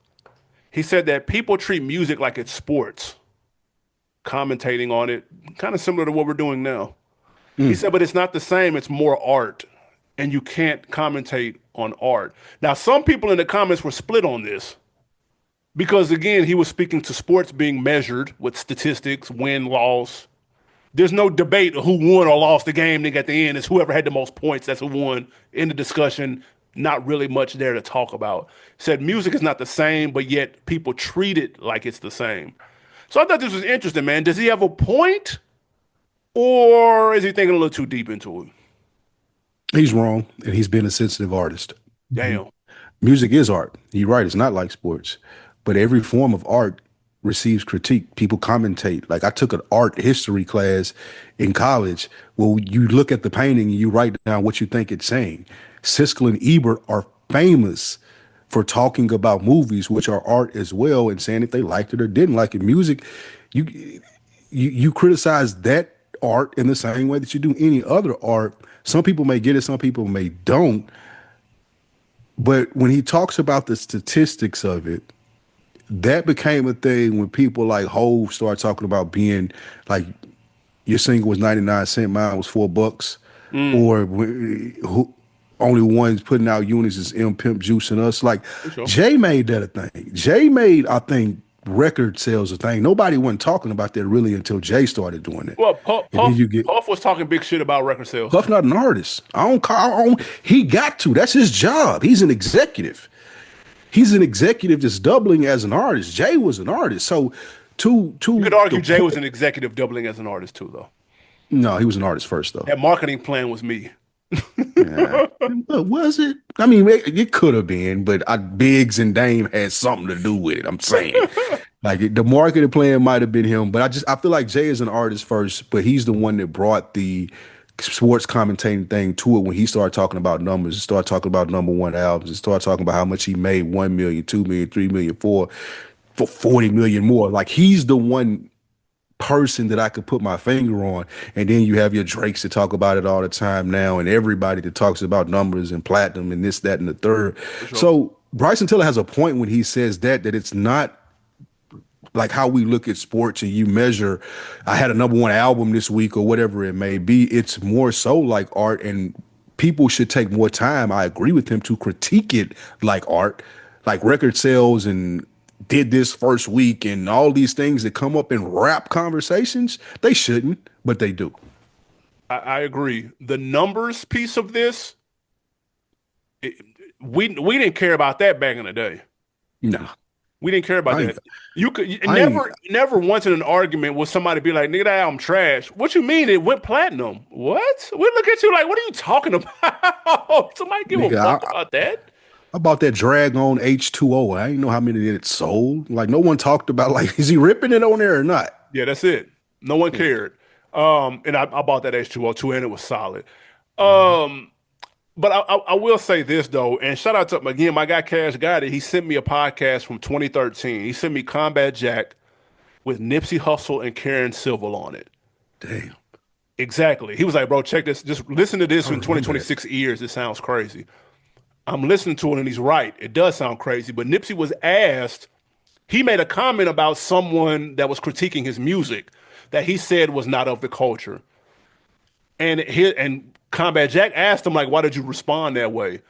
He said that people treat music like it's sports, commentating on it, kind of similar to what we're doing now. He Mm. said, but it's not the same, it's more art. And you can't commentate on art. Now, some people in the comments were split on this because, again, he was speaking to sports being measured with statistics, win, loss. There's no debate of who won or lost the game. Then at the end, it's whoever had the most points. That's who won in the discussion. Not really much there to talk about. Said music is not the same, but yet people treat it like it's the same. So I thought this was interesting, man. Does he have a point, or is he thinking a little too deep into it? He's wrong, and he's been a sensitive artist. Damn. Music is art. You're right. It's not like sports, but every form of art receives critique. People commentate. Like I took an art history class in college. Well, you look at the painting and you write down what you think it's saying. Siskel and Ebert are famous for talking about movies, which are art as well, and saying if they liked it or didn't like it. Music, you you criticize that art in the same way that you do any other art. Some people may get it, some people may don't. But when he talks about the statistics of it, that became a thing when people like Hove start talking about being like your single was 99 cents, mine was $4, Mm, or who only ones putting out units is M Pimp Juice and us. Like for sure. Jay made that a thing. Jay made, I think, record sales a thing. Nobody wasn't talking about that really until Jay started doing it. Well, And then you get Puff was talking big shit about record sales. Puff, not an artist. I don't, he got to. That's his job. He's an executive. He's an executive that's doubling as an artist. Jay was an artist. So You to could the argue Jay was point, an executive doubling as an artist too, though. no, he was an artist first though. That marketing plan was me. Yeah. But was it? I mean, it could have been, but Biggs and Dame had something to do with it. I'm saying, like the marketing plan might have been him, but I feel like Jay is an artist first, but he's the one that brought the sports commentating thing to it when he started talking about numbers, started talking about #1 albums, and started talking about how much he made 1 million, 2 million, 3 million, for 40 million more. Like he's the one person that I could put my finger on. And then you have your Drakes that talk about it all the time now, and everybody that talks about numbers and platinum and this, that, and the third. For sure. So Bryson Tiller has a point when he says that it's not like how we look at sports and you measure, I had a #1 album this week or whatever it may be. It's more so like art, and people should take more time. I agree with him to critique it like art, like record sales and did this first week and all these things that come up in rap conversations. They shouldn't, but they do. I agree. The numbers piece of this, it, we didn't care about that back in the day. No, We didn't care about I that. ain't, You could I ain't, never once in an argument will somebody be like, "Nigga, that album trash." What you mean it went platinum? What? We look at you like, "What are you talking about?" Somebody give a nigga, fuck about that? I bought that drag on H2O. I didn't know how many it sold. Like no one talked about like, is he ripping it on there or not? Yeah, that's it. No one cared. And I bought that H2O too, and it was solid. Um, but I will say this though, and shout out to again my guy Cash got it. He sent me a podcast from 2013. He sent me Combat Jack with Nipsey Hussle and Karen Civil on it. Damn, Exactly. He was like, "Bro, check this. Just listen to this I in remember that. 2026 ears. It sounds crazy." I'm listening to it, and he's right. It does sound crazy. But Nipsey was asked. He made a comment about someone that was critiquing his music that he said was not of the culture. And Combat Jack asked him like, "Why did you respond that way?"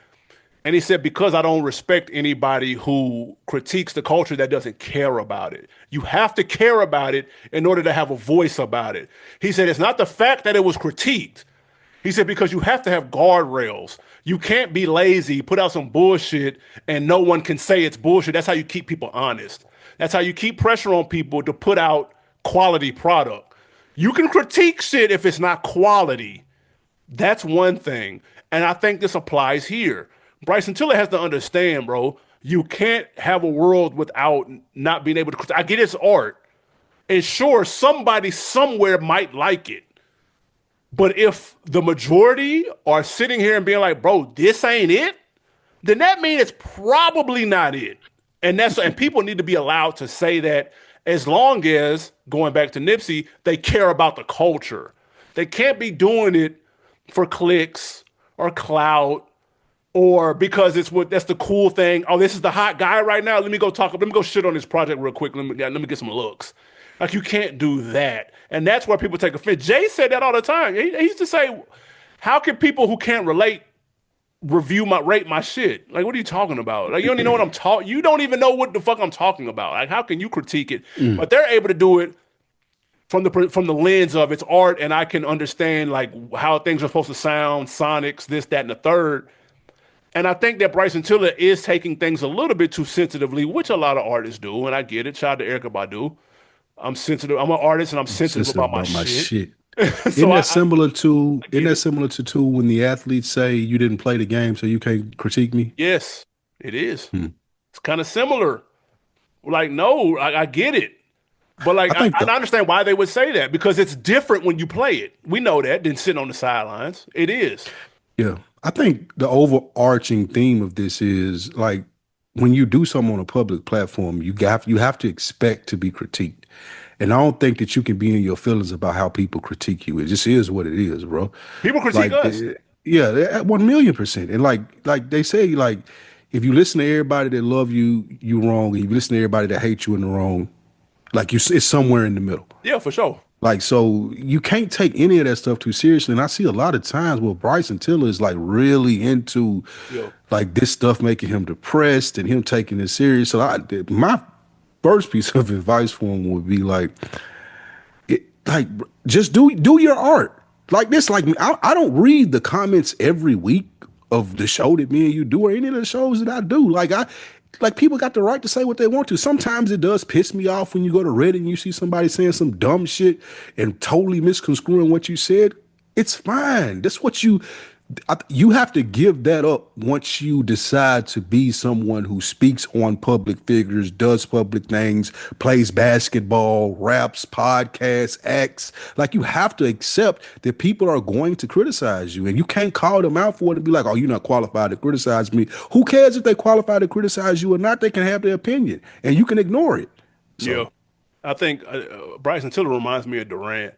And he said, "Because I don't respect anybody who critiques the culture that doesn't care about it. You have to care about it in order to have a voice about it." He said, "It's not the fact that it was critiqued." He said, "Because you have to have guardrails. You can't be lazy, put out some bullshit, and no one can say it's bullshit. That's how you keep people honest. That's how you keep pressure on people to put out quality product. You can critique shit if it's not quality. That's one thing. And I think this applies here. Bryson Tiller has to understand, bro, you can't have a world without not being able to. I get it's art. And sure, somebody somewhere might like it. But if the majority are sitting here and being like, bro, this ain't it, then that means it's probably not it. And people need to be allowed to say that as long as, going back to Nipsey, they care about the culture. They can't be doing it for clicks or clout or because that's the cool thing. Oh, this is the hot guy right now. Let me go shit on this project real quick. Let me get some looks. Like you can't do that. And that's where people take offense. Jay said that all the time. He used to say, how can people who can't relate rate my shit? Like, what are you talking about? Like, you don't even know what I'm talking. You don't even know what the fuck I'm talking about. Like, how can you critique it? But they're able to do it from the lens of it's art, and I can understand like how things are supposed to sound, sonics, this, that, and the third. And I think that Bryson Tiller is taking things a little bit too sensitively, which a lot of artists do, and I get it. Shout out to Erykah Badu. I'm sensitive. I'm an artist, and I'm sensitive Sensitive about my about my shit. shit. So I Isn't get that it. similar to when the athletes say you didn't play the game, so you can't critique me? Yes, it is. Hmm. It's kind of similar. Like, no, I get it. But like, I think I understand why they would say that because it's different when you play it. We know that than sitting on the sidelines. It is. yeah, I think the overarching theme of this is like when you do something on a public platform, you have to expect to be critiqued. And I don't think that you can be in your feelings about how people critique you. It just is what it is, bro. People critique Like, us. yeah, at 1,000,000%. And like they say, like if you listen to everybody that love you, you wrong. If you listen to everybody that hate you in the wrong, like it's somewhere in the middle. Yeah, for sure. Like, so you can't take any of that stuff too seriously. And I see a lot of times where Bryson Tiller is like really into Yeah. like this stuff making him depressed and him taking it serious. So my first piece of advice for him would be like just do your art like this. Like I don't read the comments every week of the show that me and you do or any of the shows that I do. Like people got the right to say what they want to. Sometimes it does piss me off when you go to Reddit and you see somebody saying some dumb shit and totally misconstruing what you said. It's fine. That's what you have to give that up once you decide to be someone who speaks on public figures, does public things, plays basketball, raps, podcasts, acts. Like you have to accept that people are going to criticize you and you can't call them out for it and be like, oh, you're not qualified to criticize me. Who cares if they qualified to criticize you or not? They can have their opinion and you can ignore it. Yeah. So, I think Bryson Tiller reminds me of Durant.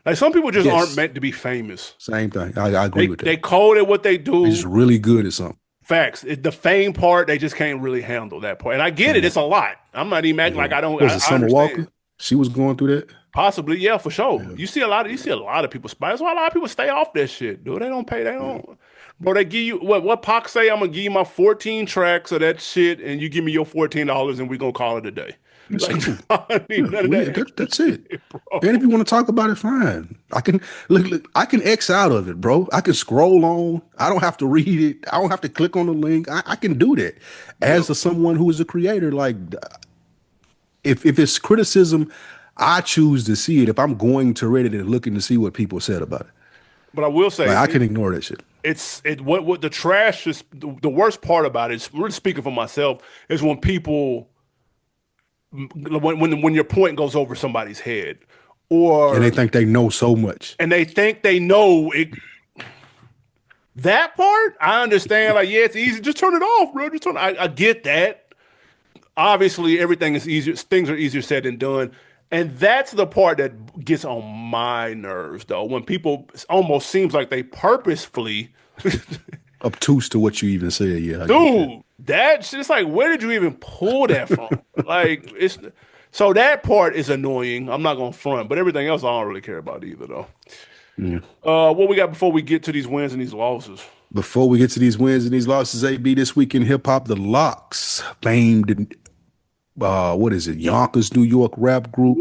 Like some people just aren't yes, meant to be famous. same thing. I agree They with that. they cold at what they They're just do. really good at something. Facts. The fame part, they just can't really handle that part. And I get it. Yeah. It's a lot. I'm not even acting Yeah. like I don't. Was it I Summer understand. Walker? She was going through that. Possibly, yeah, for sure. Yeah. You see a lot of people spy. That's why a lot of people stay off that shit, dude. They don't pay. They Yeah. don't. Bro, they give you what Pac say? I'm gonna give you my 14 tracks of that shit, and you give me your $14, and we gonna call it a day. It's Like cool. I need Yeah, none of that that's extra it. shit, And bro. if you want to talk about it, fine. I can look, I can X out of it, bro. I can scroll on. I don't have to read it. I don't have to click on the link. I can do that Yeah. as someone who is a creator. Like if it's criticism, I choose to see it if I'm going to Reddit and looking to see what people said about it. But I will Like say I can ignore that shit. what the trash is the worst part about it is really speaking for myself is when people when your point goes over somebody's head And they or think they know so much. and they think they know it. That part, I understand. Like, yeah, it's easy. Just turn it off, bro. Just turn. I get that. Obviously, everything is easier. Things are easier said than done, and that's the part that gets on my nerves, though. When people it almost seems like they purposefully, Obtuse to what you even said. Yeah, I get that. dude. That's just like, where did you even pull that from? Like, it's so that part is annoying. I'm not gonna front, but everything else I don't really care about either, though. Yeah. What we got before we get to these wins and these losses? Before we get to these wins and these losses, AB, this week in hip hop, the Locks, famed what is it, Yonkers, New York rap group,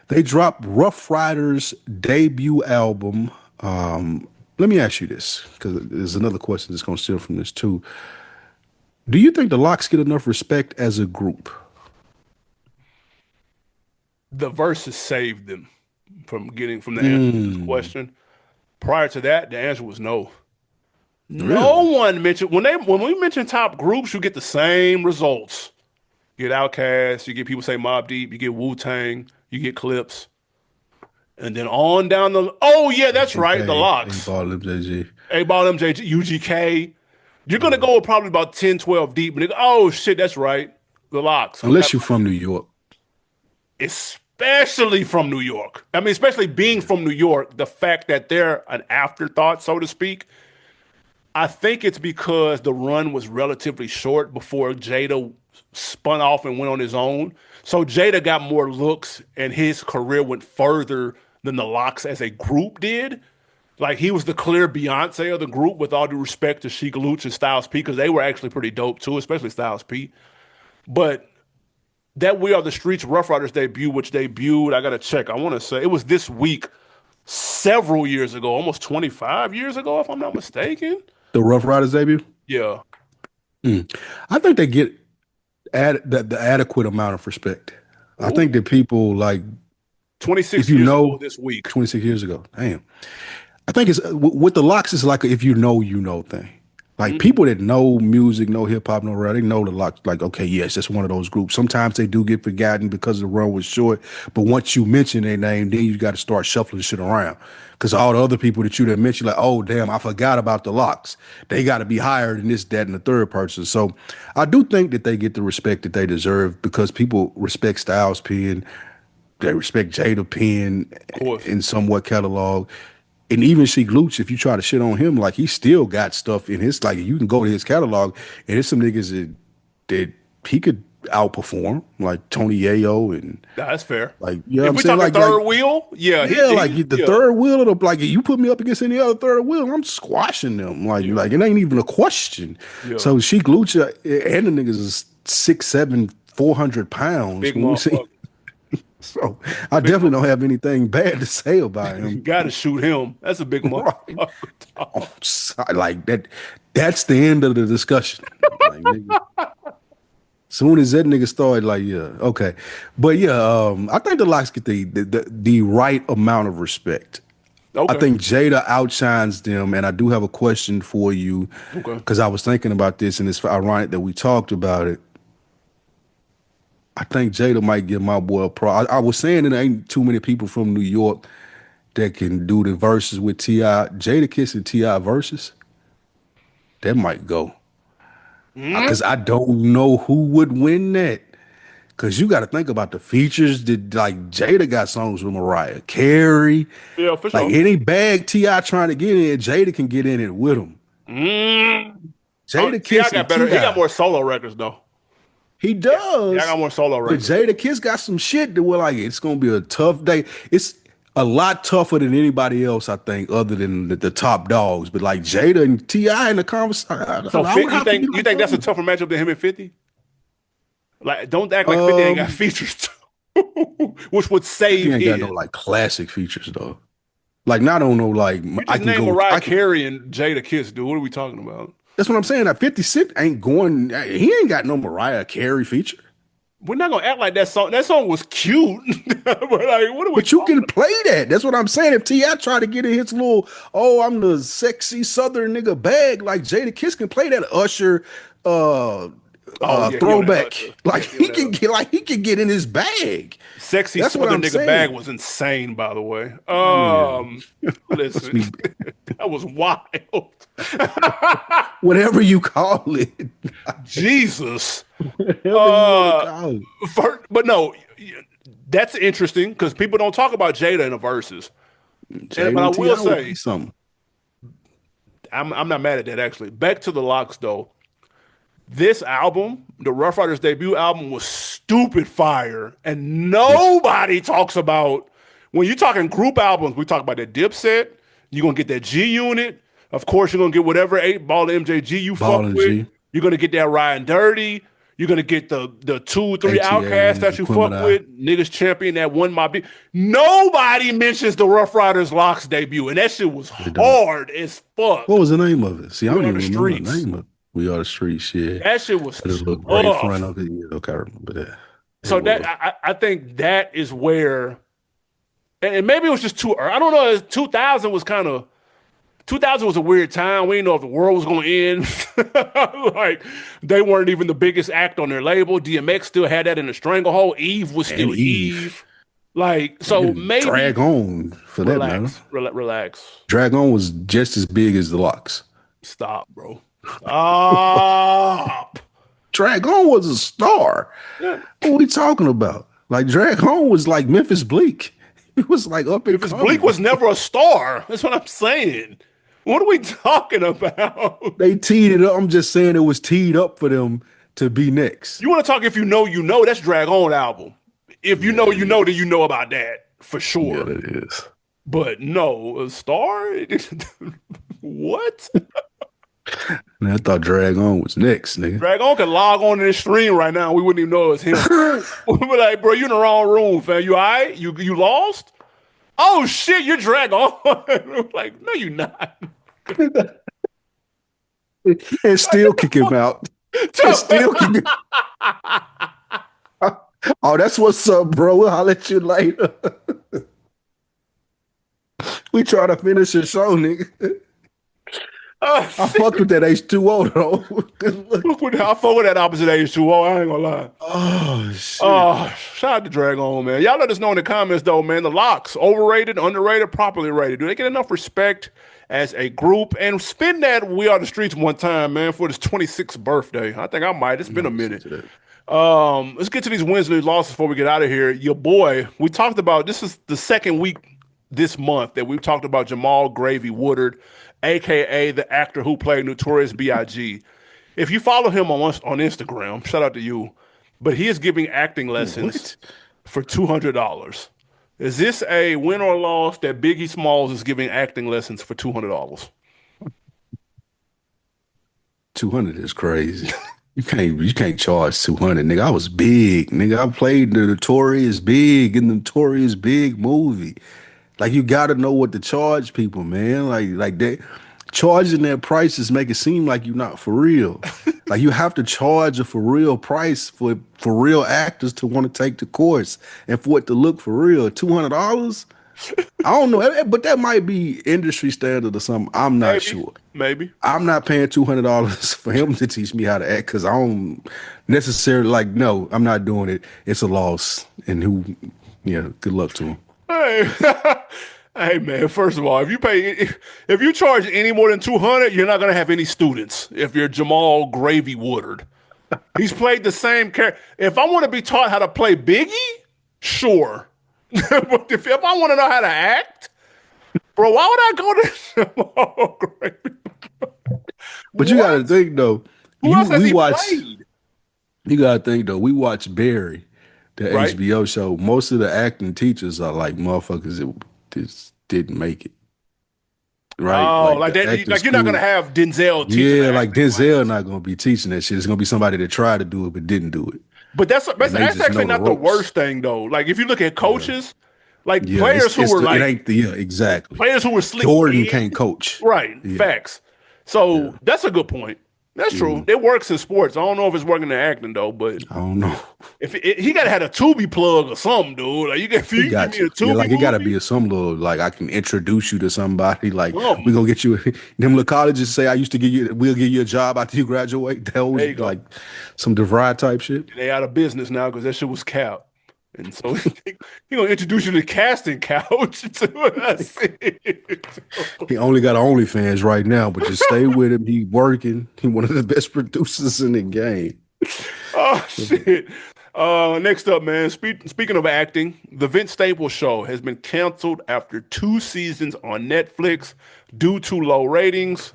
they dropped Rough Riders' debut album. Let me ask you this, because there's another question that's going to steal from this too. Do you think the Locks get enough respect as a group? The verses saved them from the answer to this Mm, question. Prior to that, the answer was no. No really? one mentioned when we mention top groups, you get the same results. You get Outkast, you get people say Mobb Deep, you get Wu Tang, you get Clips, and then on down the. Oh yeah, that's right, the GK, Locks, A-Ball, MJG. A Ball, MJ, UGK. You're gonna go probably about 10, 12 deep, and they go, oh shit, that's right, the Locks. We got Unless you're from New York. especially from New York. I mean, especially being from New York, the fact that they're an afterthought, so to speak. I think it's because the run was relatively short before Jada spun off and went on his own. So Jada got more looks and his career went further than the Locks as a group did. Like he was the clear Beyonce of the group with all due respect to Sheik Luch and Styles P because they were actually pretty dope too, especially Styles P. But that We Are the Streets Rough Riders debut, which debuted, I gotta check. I wanna say it was this week several years ago, almost 25 years ago, if I'm not mistaken. The Rough Riders debut? Yeah. Mm. I think they get the adequate amount of respect. I think Ooh. that people like, 26 if you years ago know, this week. 26 years ago, damn. I think it's with the Locks, it's like a if you know thing. Like people that know music, know hip hop, know rap, they know the Lox. Like, okay, yes, that's one of those groups. Sometimes they do get forgotten because the run was short. But once you mention their name, then you got to start shuffling shit around. Because all the other people that you didn't mention, like, oh damn, I forgot about the Lox. They got to be higher than this, that, and the third person. So I do think that they get the respect that they deserve because people respect Styles P and they respect Jada Penn Of course. in somewhat catalog. And even She Glooch, if you try to shit on him, like he still got stuff in his like you can go to his catalog and there's some niggas that he could outperform, like Tony Yayo and Nah, that's fair. like you know what If I'm we saying? talking Like third wheel, yeah, yeah, like the yeah, third wheel of the like you put me up against any other third wheel, I'm squashing them. yeah, Like it ain't even a question. yeah. So She Glooch and the niggas is 6'7", 400 pounds Big when we see. motherfucker. So I Big definitely motherfucker. don't have anything bad to say about You him. gotta shoot him. That's a big Right. motherfucker. dog. Like that. That's the end of the discussion. Like, nigga, soon as that nigga started, like, yeah, okay, but yeah, I think the Lox get the right amount of respect. I Okay. think Jada outshines them, and I do have a question for you Okay. because I was thinking about this, and it's ironic that we talked about it. I think Jada might give my boy a pro. I was saying that there ain't too many people from New York that can do the verses with T.I. Jada Kiss and T.I. verses. That might go. Mm, Because I don't know who would win that. Because you got to think about the features that, like, Jada got songs with Mariah Carey. yeah, for Like, sure. any bag T.I. trying to get in, Jada can get in it with him. Mm. Oh, Jada T.I. Kiss got and better. He got T.I. more solo records though. He Yeah, yeah, I does. got more solo But records. Jada Kiss got some shit that we're like, it's going to be a tough day. It's a lot tougher than anybody else, I think, other than the top dogs. But like Jada and T.I. in the conversation, So I would you have to be think like, that's a oh. tougher matchup than him and 50? Like, don't act like 50 ain't got Um, features too, which would 50 save ain't got no his. like classic features though. Like not on no like You I just can named go. Mariah I can. Carey and Jada Kiss, dude. What are we talking about? That's what I'm saying. That 50 Cent ain't going. He ain't got no Mariah Carey feature. We're not gonna act like that song. That song was cute, but like, what are we But you talking can about? play that. That's what I'm saying. If T.I. try to get in his little, oh, I'm the sexy Southern nigga bag, like Jada Kiss can play that Usher uh Oh yeah, he on that throwback. Usher. Like Yeah, he on he that can Usher. get in his bag. Sexy That's what Southern I'm nigga bag saying. was insane, by the way. Yeah. Must Listen, be that was wild. whatever you call it. Jesus. Whatever you want to Uh, call it. but no, that's interesting because people don't talk about Jada in the verses. But Jada I and will T.I. would be say, something. I'm not mad at that actually. Back to the Locks though. This album, the Rough Riders debut album, was stupid fire, and Yes. nobody talks about when you're talking group albums. We talk about that Dipset. You're gonna get that G Unit. Of course, you're gonna get whatever 8 Ball MJG you fuck Ball and with. G. You're gonna get that Ryan Dirty. You're gonna get the 2, 3 outcasts ATA, that you fuck Equimini. with. Niggas champion that one mob. Nobody mentions the Rough Riders Locks debut, and that shit was They don't. hard as What fuck. was the name of it? See, I We don't are even the remember the streets. name of it. We Are the Streets, yeah. That shit was Had a little gray front tough. of it. Yeah, okay, I remember that. It So that was. I think that is where, and maybe it was just too early. I don't know. 2000 was a weird time. We didn't know if the world was going to end. Like they weren't even the biggest act on their label. DMX still had that in the stranglehold. Eve was And still Eve. Eve. Like so, And maybe Drag On, for that matter. relax. Drag On was just as big as the Locks. Stop, bro. Stop. Drag On was a star. Yeah. What are we talking about? Like, Drag On was like Memphis Bleak. It was like up and If it's Bleak coming. was never a star, that's what I'm saying. What are we talking about? They teed it up. I'm just saying it was teed up for them to be next. You want to talk if you know, you know, that's Drag On album. If you Yeah, know, that you know, then is. you know about that for Yeah, sure. that is. But no, a star? What? Man, I thought Drag On was next, nigga. Drag On could log on to this stream right now. We wouldn't even know it's him. We'd be like, bro, you in the wrong room, fam. You all right? You lost? Oh shit, you're Drag On. Like, no, you're not. And still kick him out. And still kick him. Oh, that's what's up, bro. I'll let you later. We try to finish the show, nigga. Oh I fucked shit. with that H2O though. 'Cause look, I fuck with that opposite age too. Oh, I ain't gonna lie. oh shit. Oh, shout out to Dragon, man. Y'all let us know in the comments though, man. The locks, overrated, underrated, properly rated. Do they get enough respect as a group? And spin that We Are the Streets one time, man, for his 26th birthday. I think I might. It's been No, a listen minute. to that. Let's get to these wins and these losses before we get out of here. Your boy, we talked about this is the second week this month that we've talked about Jamal Gravy Woodard, aka the actor who played Notorious B.I.G. If you follow him on Instagram, shout out to you. But he is giving acting lessons What? for $200. Is this a win or loss that Biggie Smalls is giving acting lessons for $200? 200 is crazy. You can't charge 200, nigga. I was big, nigga. I played the Notorious Big in the Notorious Big movie. Like you gotta know what to charge people, man. Like they charging their prices make it seem like you're not for real. Like you have to charge a for real price for real actors to want to take the course and for it to look for real. $200? I don't know, but that might be industry standard or something. I'm not Maybe, sure. maybe. I'm not paying $200 for him to teach me how to act because I don't necessarily like. No, I'm not doing it. It's a loss, and yeah, good luck to him. Hey, hey, man. First of all, if you charge any more than 200, you're not gonna have any students. If you're Jamal Gravy Woodard, he's played the same character. If I want to be taught how to play Biggie, sure. But if I want to know how to act, bro, why would I go to Jamal Gravy? But you got to What? think though. Who You else has we he watch. played? You got to think though. We watch Barry, the Right? HBO show. Most of the acting teachers are like motherfuckers that just didn't make it. Right, Oh, like like the that. acting Like you're not gonna school. have Denzel teaching an Yeah, like acting Denzel class. not gonna be teaching that shit. It's gonna be somebody that tried to do it but didn't do it, But that's and they that's just actually know the not the ropes. worst thing though. Like if you look at Yeah, coaches, like yeah. It's players who it's were the it like ain't the yeah exactly. players who were slick Jordan in, can't coach. right? Yeah, Facts. So yeah. that's a good point. That's true. Mhm. It works in sports. I don't know if it's working in acting though, but I don't know. he got to have a Tubi plug or something, dude. Like if He you give got me a you. Yeah, Tubi like it gotta movie, be a some little like I can introduce you to somebody. Like we something. gonna get you them little colleges say I used to give you we'll give you a job after you graduate. There Those you go. like some DeVry type shit. They out of business now because that shit was cap. And so he gonna introduce you to the casting couch. That's it. He only got OnlyFans right now, but just stay with him. He working. He one of the best producers in the game. Oh shit. Next up, man. Speaking of acting, the Vince Staples show has been canceled after 2 seasons on Netflix due to low ratings.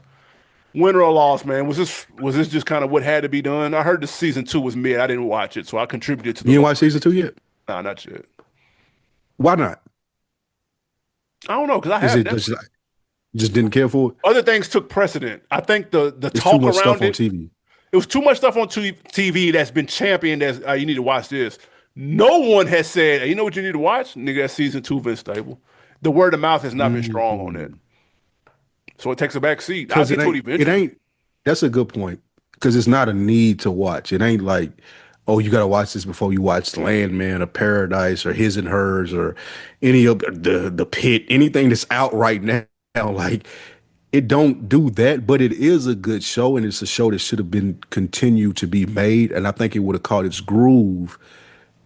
Win or loss, man? Was this just kind of what had to be done? I heard the season 2 was mid. I didn't watch it, so I contributed to the You didn't low watch season ratings. two yet? Nah, not yet. Why not? I don't know because I Is have it just Netflix. just didn't care for it? Other things took precedent. I think the It's too talk much stuff around on it. TV. It was too much stuff on TV that's been championed as you need to watch this. No one has said, hey, you know what you need to watch? Nigga, that's season 2 Vince Stable. The word of mouth has not been strong on that. Mm. So it takes a back seat. I'll Cause get to it it eventually. ain't that's a good point. Cause it's not a need to watch. It ain't like, oh, you gotta watch this before you watch Landman or Paradise or His and Hers or any of the pit, anything that's out right now. Like it don't do that, but it is a good show, and it's a show that should have been continued to be made. And I think it would have caught its groove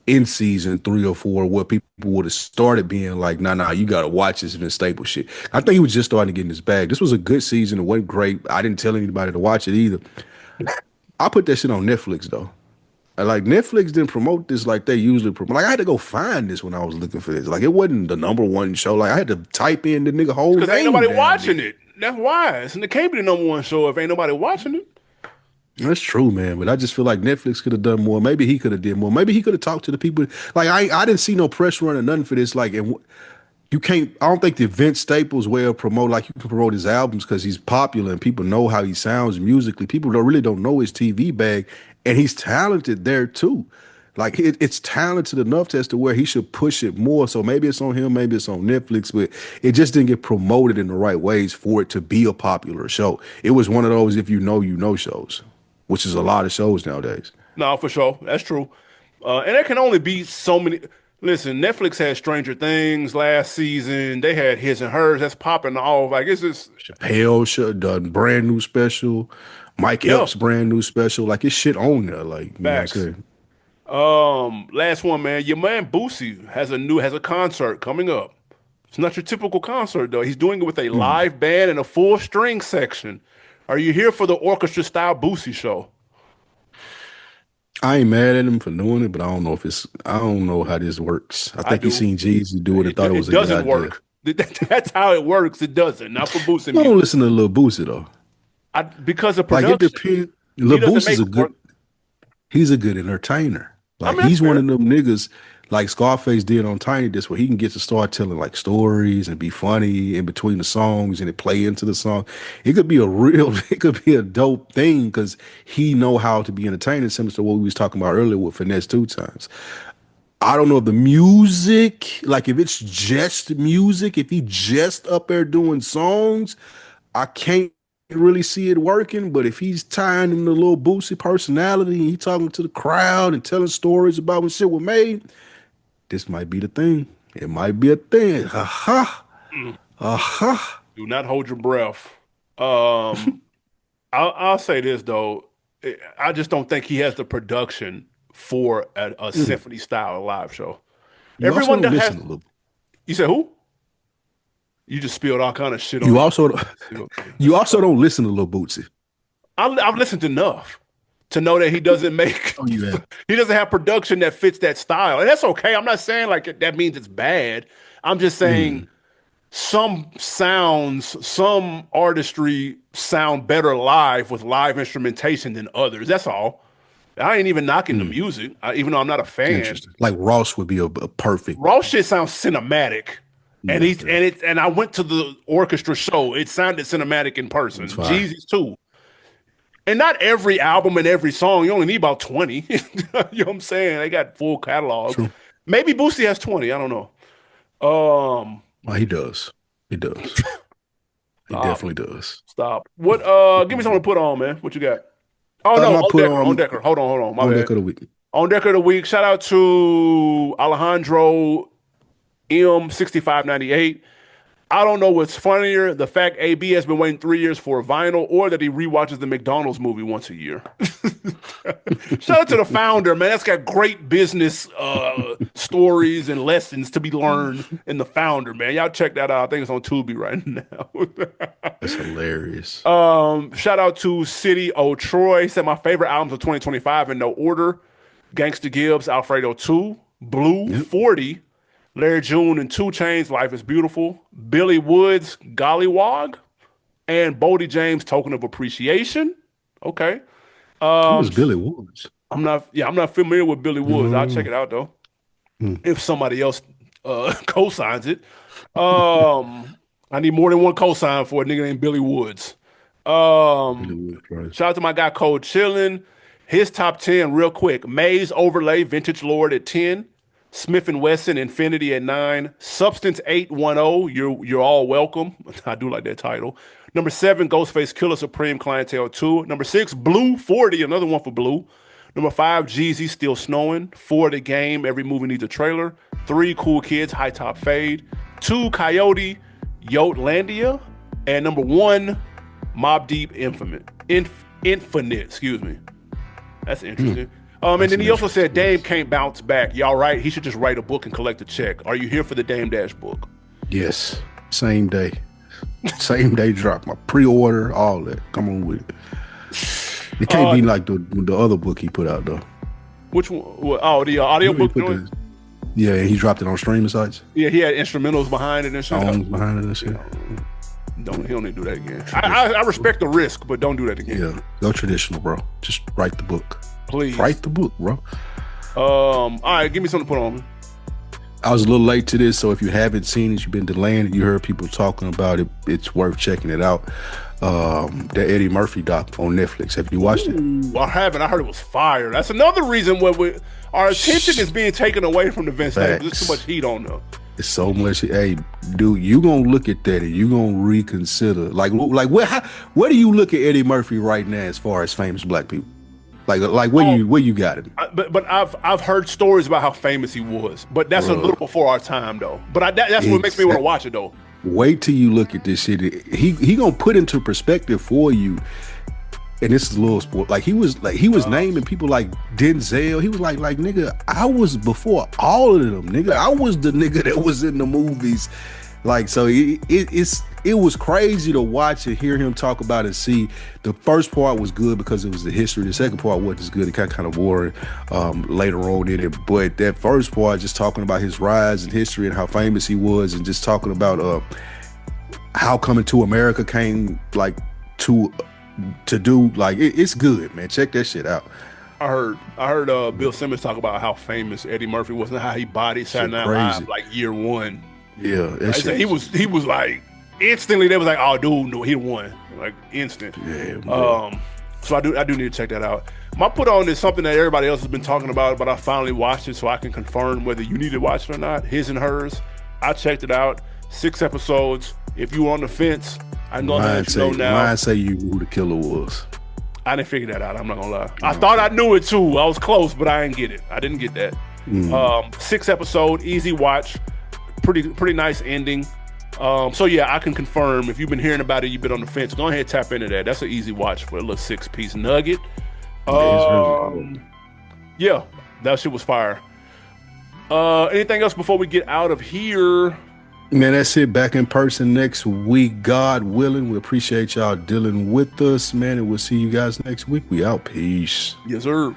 in season 3 or 4, where people would have started being like, nah, you gotta watch this Vince Staples shit. I think he was just starting to get in his bag. This was a good season. It went great. I didn't tell anybody to watch it either. I put that shit on Netflix though. Like Netflix didn't promote this like they usually promote. Like I had to go find this when I was looking for this. Like it wasn't the #1 show. Like I had to type in the nigga whole Because ain't name nobody down watching there. it. That's why. It can't be the #1 show if ain't nobody watching it. That's true, man. But I just feel like Netflix could have done more. Maybe he could have did more. Maybe he could have talked to the people. Like I didn't see no press run or nothing for this. Like and you can't. I don't think the Vince Staples way of promote like you can promote his albums because he's popular and people know how he sounds musically. People really don't know his TV bag, and he's talented there too. Like it's talented enough to as to where he should push it more. So maybe it's on him, maybe it's on Netflix, but it just didn't get promoted in the right ways for it to be a popular show. It was one of those if you know shows, which is a lot of shows nowadays. No, for sure. That's true. And there can only be so many. Listen, Netflix had Stranger Things last season. They had His and Hers. That's popping off. Like it's just Chappelle should done brand new special. Mike yeah, Epps brand new special. Like it's shit on there. Like you know what I'm facts. saying. Last one, man. Your man Boosie has a concert coming up. It's not your typical concert though. He's doing it with a Hmm. live band and a full string section. Are you here for the orchestra style Boosie show? I ain't mad at him for doing it, but I don't know if it's. I don't know how this works. I I think he do. seen Jesus do it and thought it was It a good doesn't idea. work. That's how it works. It doesn't. Not for Boosie I don't music. listen to Lil Boosie though. Because of Like it production. depends. He Lil doesn't Boosie's make a work. good. He's a good entertainer. I Like mean, that's he's one fair. of them niggas like Scarface did on Tiny Disc where he can get to start telling like stories and be funny in between the songs and it play into the song. It could be a real, it could be a dope thing because he know how to be entertaining, similar to what we was talking about earlier with Finesse Two Times. I don't know if the music, like if it's just music, if he just up there doing songs, I can't really see it working. But if he's tying in the little Boosie personality and he talking to the crowd and telling stories about when shit was made, this might be the thing. It might be a thing. Aha. Mm. Aha. Do not hold your breath. Um, I'll say this though. I just don't think he has the production for a Mm. symphony style live show. You also Everyone don't that has, listen to little. you said who? You just spilled all kind of shit on You it. also you also don't listen to Lil Bootsy. I've listened enough to know that he doesn't make, Oh, you have. he doesn't have production that fits that style, and that's okay. I'm not saying like that means it's bad. I'm just saying Mm. some sounds, some artistry sound better live with live instrumentation than others. That's all. I ain't even knocking the Mm. music, even though I'm not a fan. Interesting. Like Ross would be a perfect. Raw shit sounds cinematic, and Yeah, yeah. and I went to the orchestra show. It sounded cinematic in It's person. fire. Jeezy's too, and not every album and every song. You only need about 20. You know what I'm saying? They got full catalogs. True. Maybe Boosie has 20. I don't know. Um, Oh, he does. He does. He stop, definitely does. stop. What? Give me something to put on, man. What you got? Oh no, I on put Decker, on Decker. Hold on. My on bad. deck of the week. On Decker of the week. Shout out to Alejandro M6598. I don't know what's funnier, the fact AB has been waiting 3 years for a vinyl, or that he rewatches the McDonald's movie once a year. Shout out to the founder, man. That's got great business stories and lessons to be learned in the founder, man. Y'all check that out. I think it's on Tubi right now. That's hilarious. Shout out to City O Troy. He said my favorite albums of 2025 in no order: Gangsta Gibbs, Alfredo 2, Blue Yep. 40, Larry June and Two Chains, Life is Beautiful, Billy Woods, Gollywog, and Bodie James, Token of Appreciation. Okay. Who Um, was Billy Woods? I'm not familiar with Billy Woods. I'll check Mm. it out though. Mm. If somebody else co-signs it. I need more than one co-sign for a nigga named Billy Woods. Billy Um, Woods, right. Shout out to my guy Cole Chillin. His top 10 real quick. Maze Overlay, Vintage Lord at 10. Smith& and Wesson, Infinity at 9. Substance 810, you're all welcome. I do like that title. Number 7, Ghostface Killer Supreme Clientele 2. Number 6, Blue 40, another one for Blue. Number 5, Jeezy, Still Snowing. 4, The Game, Every Movie Needs a Trailer. 3, Cool Kids, High Top Fade. 2, Coyote, Yotlandia. And number 1, Mob Deep Infinite, excuse me. That's interesting. And That's then an he also said interesting Dame list. can't bounce back. Y'all right? He should just write a book and collect a check. Are you here for the Dame Dash book? Yes. Same day. Same day drop. My pre-order, all that. Come on with it. It can't be like the other book he put out though. Which one? Oh, the audio Remember he book. put Joint? yeah, he dropped it on streaming sites. Yeah, he had instrumentals behind it and shit. Songs behind it and shit. He don't need to do that again. I respect the risk, but don't do that again. Yeah. Go traditional, bro. Just write the book. Please. Write the book, bro. All right, give me something to put on. I was a little late to this, so if you haven't seen it, you've been delaying it, you heard people talking about it, it's worth checking it out. That Eddie Murphy doc on Netflix. Have you watched it? Ooh, I haven't. I heard it was fire. That's another reason why our attention is being taken away from the Vince Staples. There's too much heat on them. It's so much. Hey, dude, you gonna look at that and you gonna reconsider. Like where do you look at Eddie Murphy right now as far as famous black people? Like where you got it? But I've heard stories about how famous he was, but that's a little before our time though. But that's what makes me want to watch it though. Wait till you look at this shit. He gonna put into perspective for you. And this is a little sport. Like he was naming people like Denzel. He was like nigga, I was before all of them, nigga. I was the nigga that was in the movies. Like, so it was crazy to watch and hear him talk about it and see. The first part was good because it was the history. The second part wasn't as good. It got kind of boring later on in it. But that first part, just talking about his rise and history and how famous he was, and just talking about how Coming to America came like to do, like it's good, man. Check that shit out. I heard Bill Simmons talk about how famous Eddie Murphy was and how he bodied Saturday Night Live like year one. Yeah, he was like instantly. They was like, oh, dude, no, he won, like instant. Yeah. So I do need to check that out. My put on is something that everybody else has been talking about, but I finally watched it, so I can confirm whether you need to watch it or not. His and Hers. I checked it out. 6 episodes. If you were on the fence, I'm gonna let you know now. Mine say you knew who the killer was. I didn't figure that out. I'm not gonna lie. I thought I knew it too. I was close, but I didn't get it. I didn't get that. 6 episode, easy watch. Pretty nice ending. So yeah, I can confirm if you've been hearing about it, you've been on the fence, go ahead and tap into that. That's an easy watch for a little 6-piece nugget. Yeah, that shit was fire. Anything else before we get out of here? Man, that's it. Back in person next week, God willing. We appreciate y'all dealing with us, man, and we'll see you guys next week. We out. Peace. Yes, sir.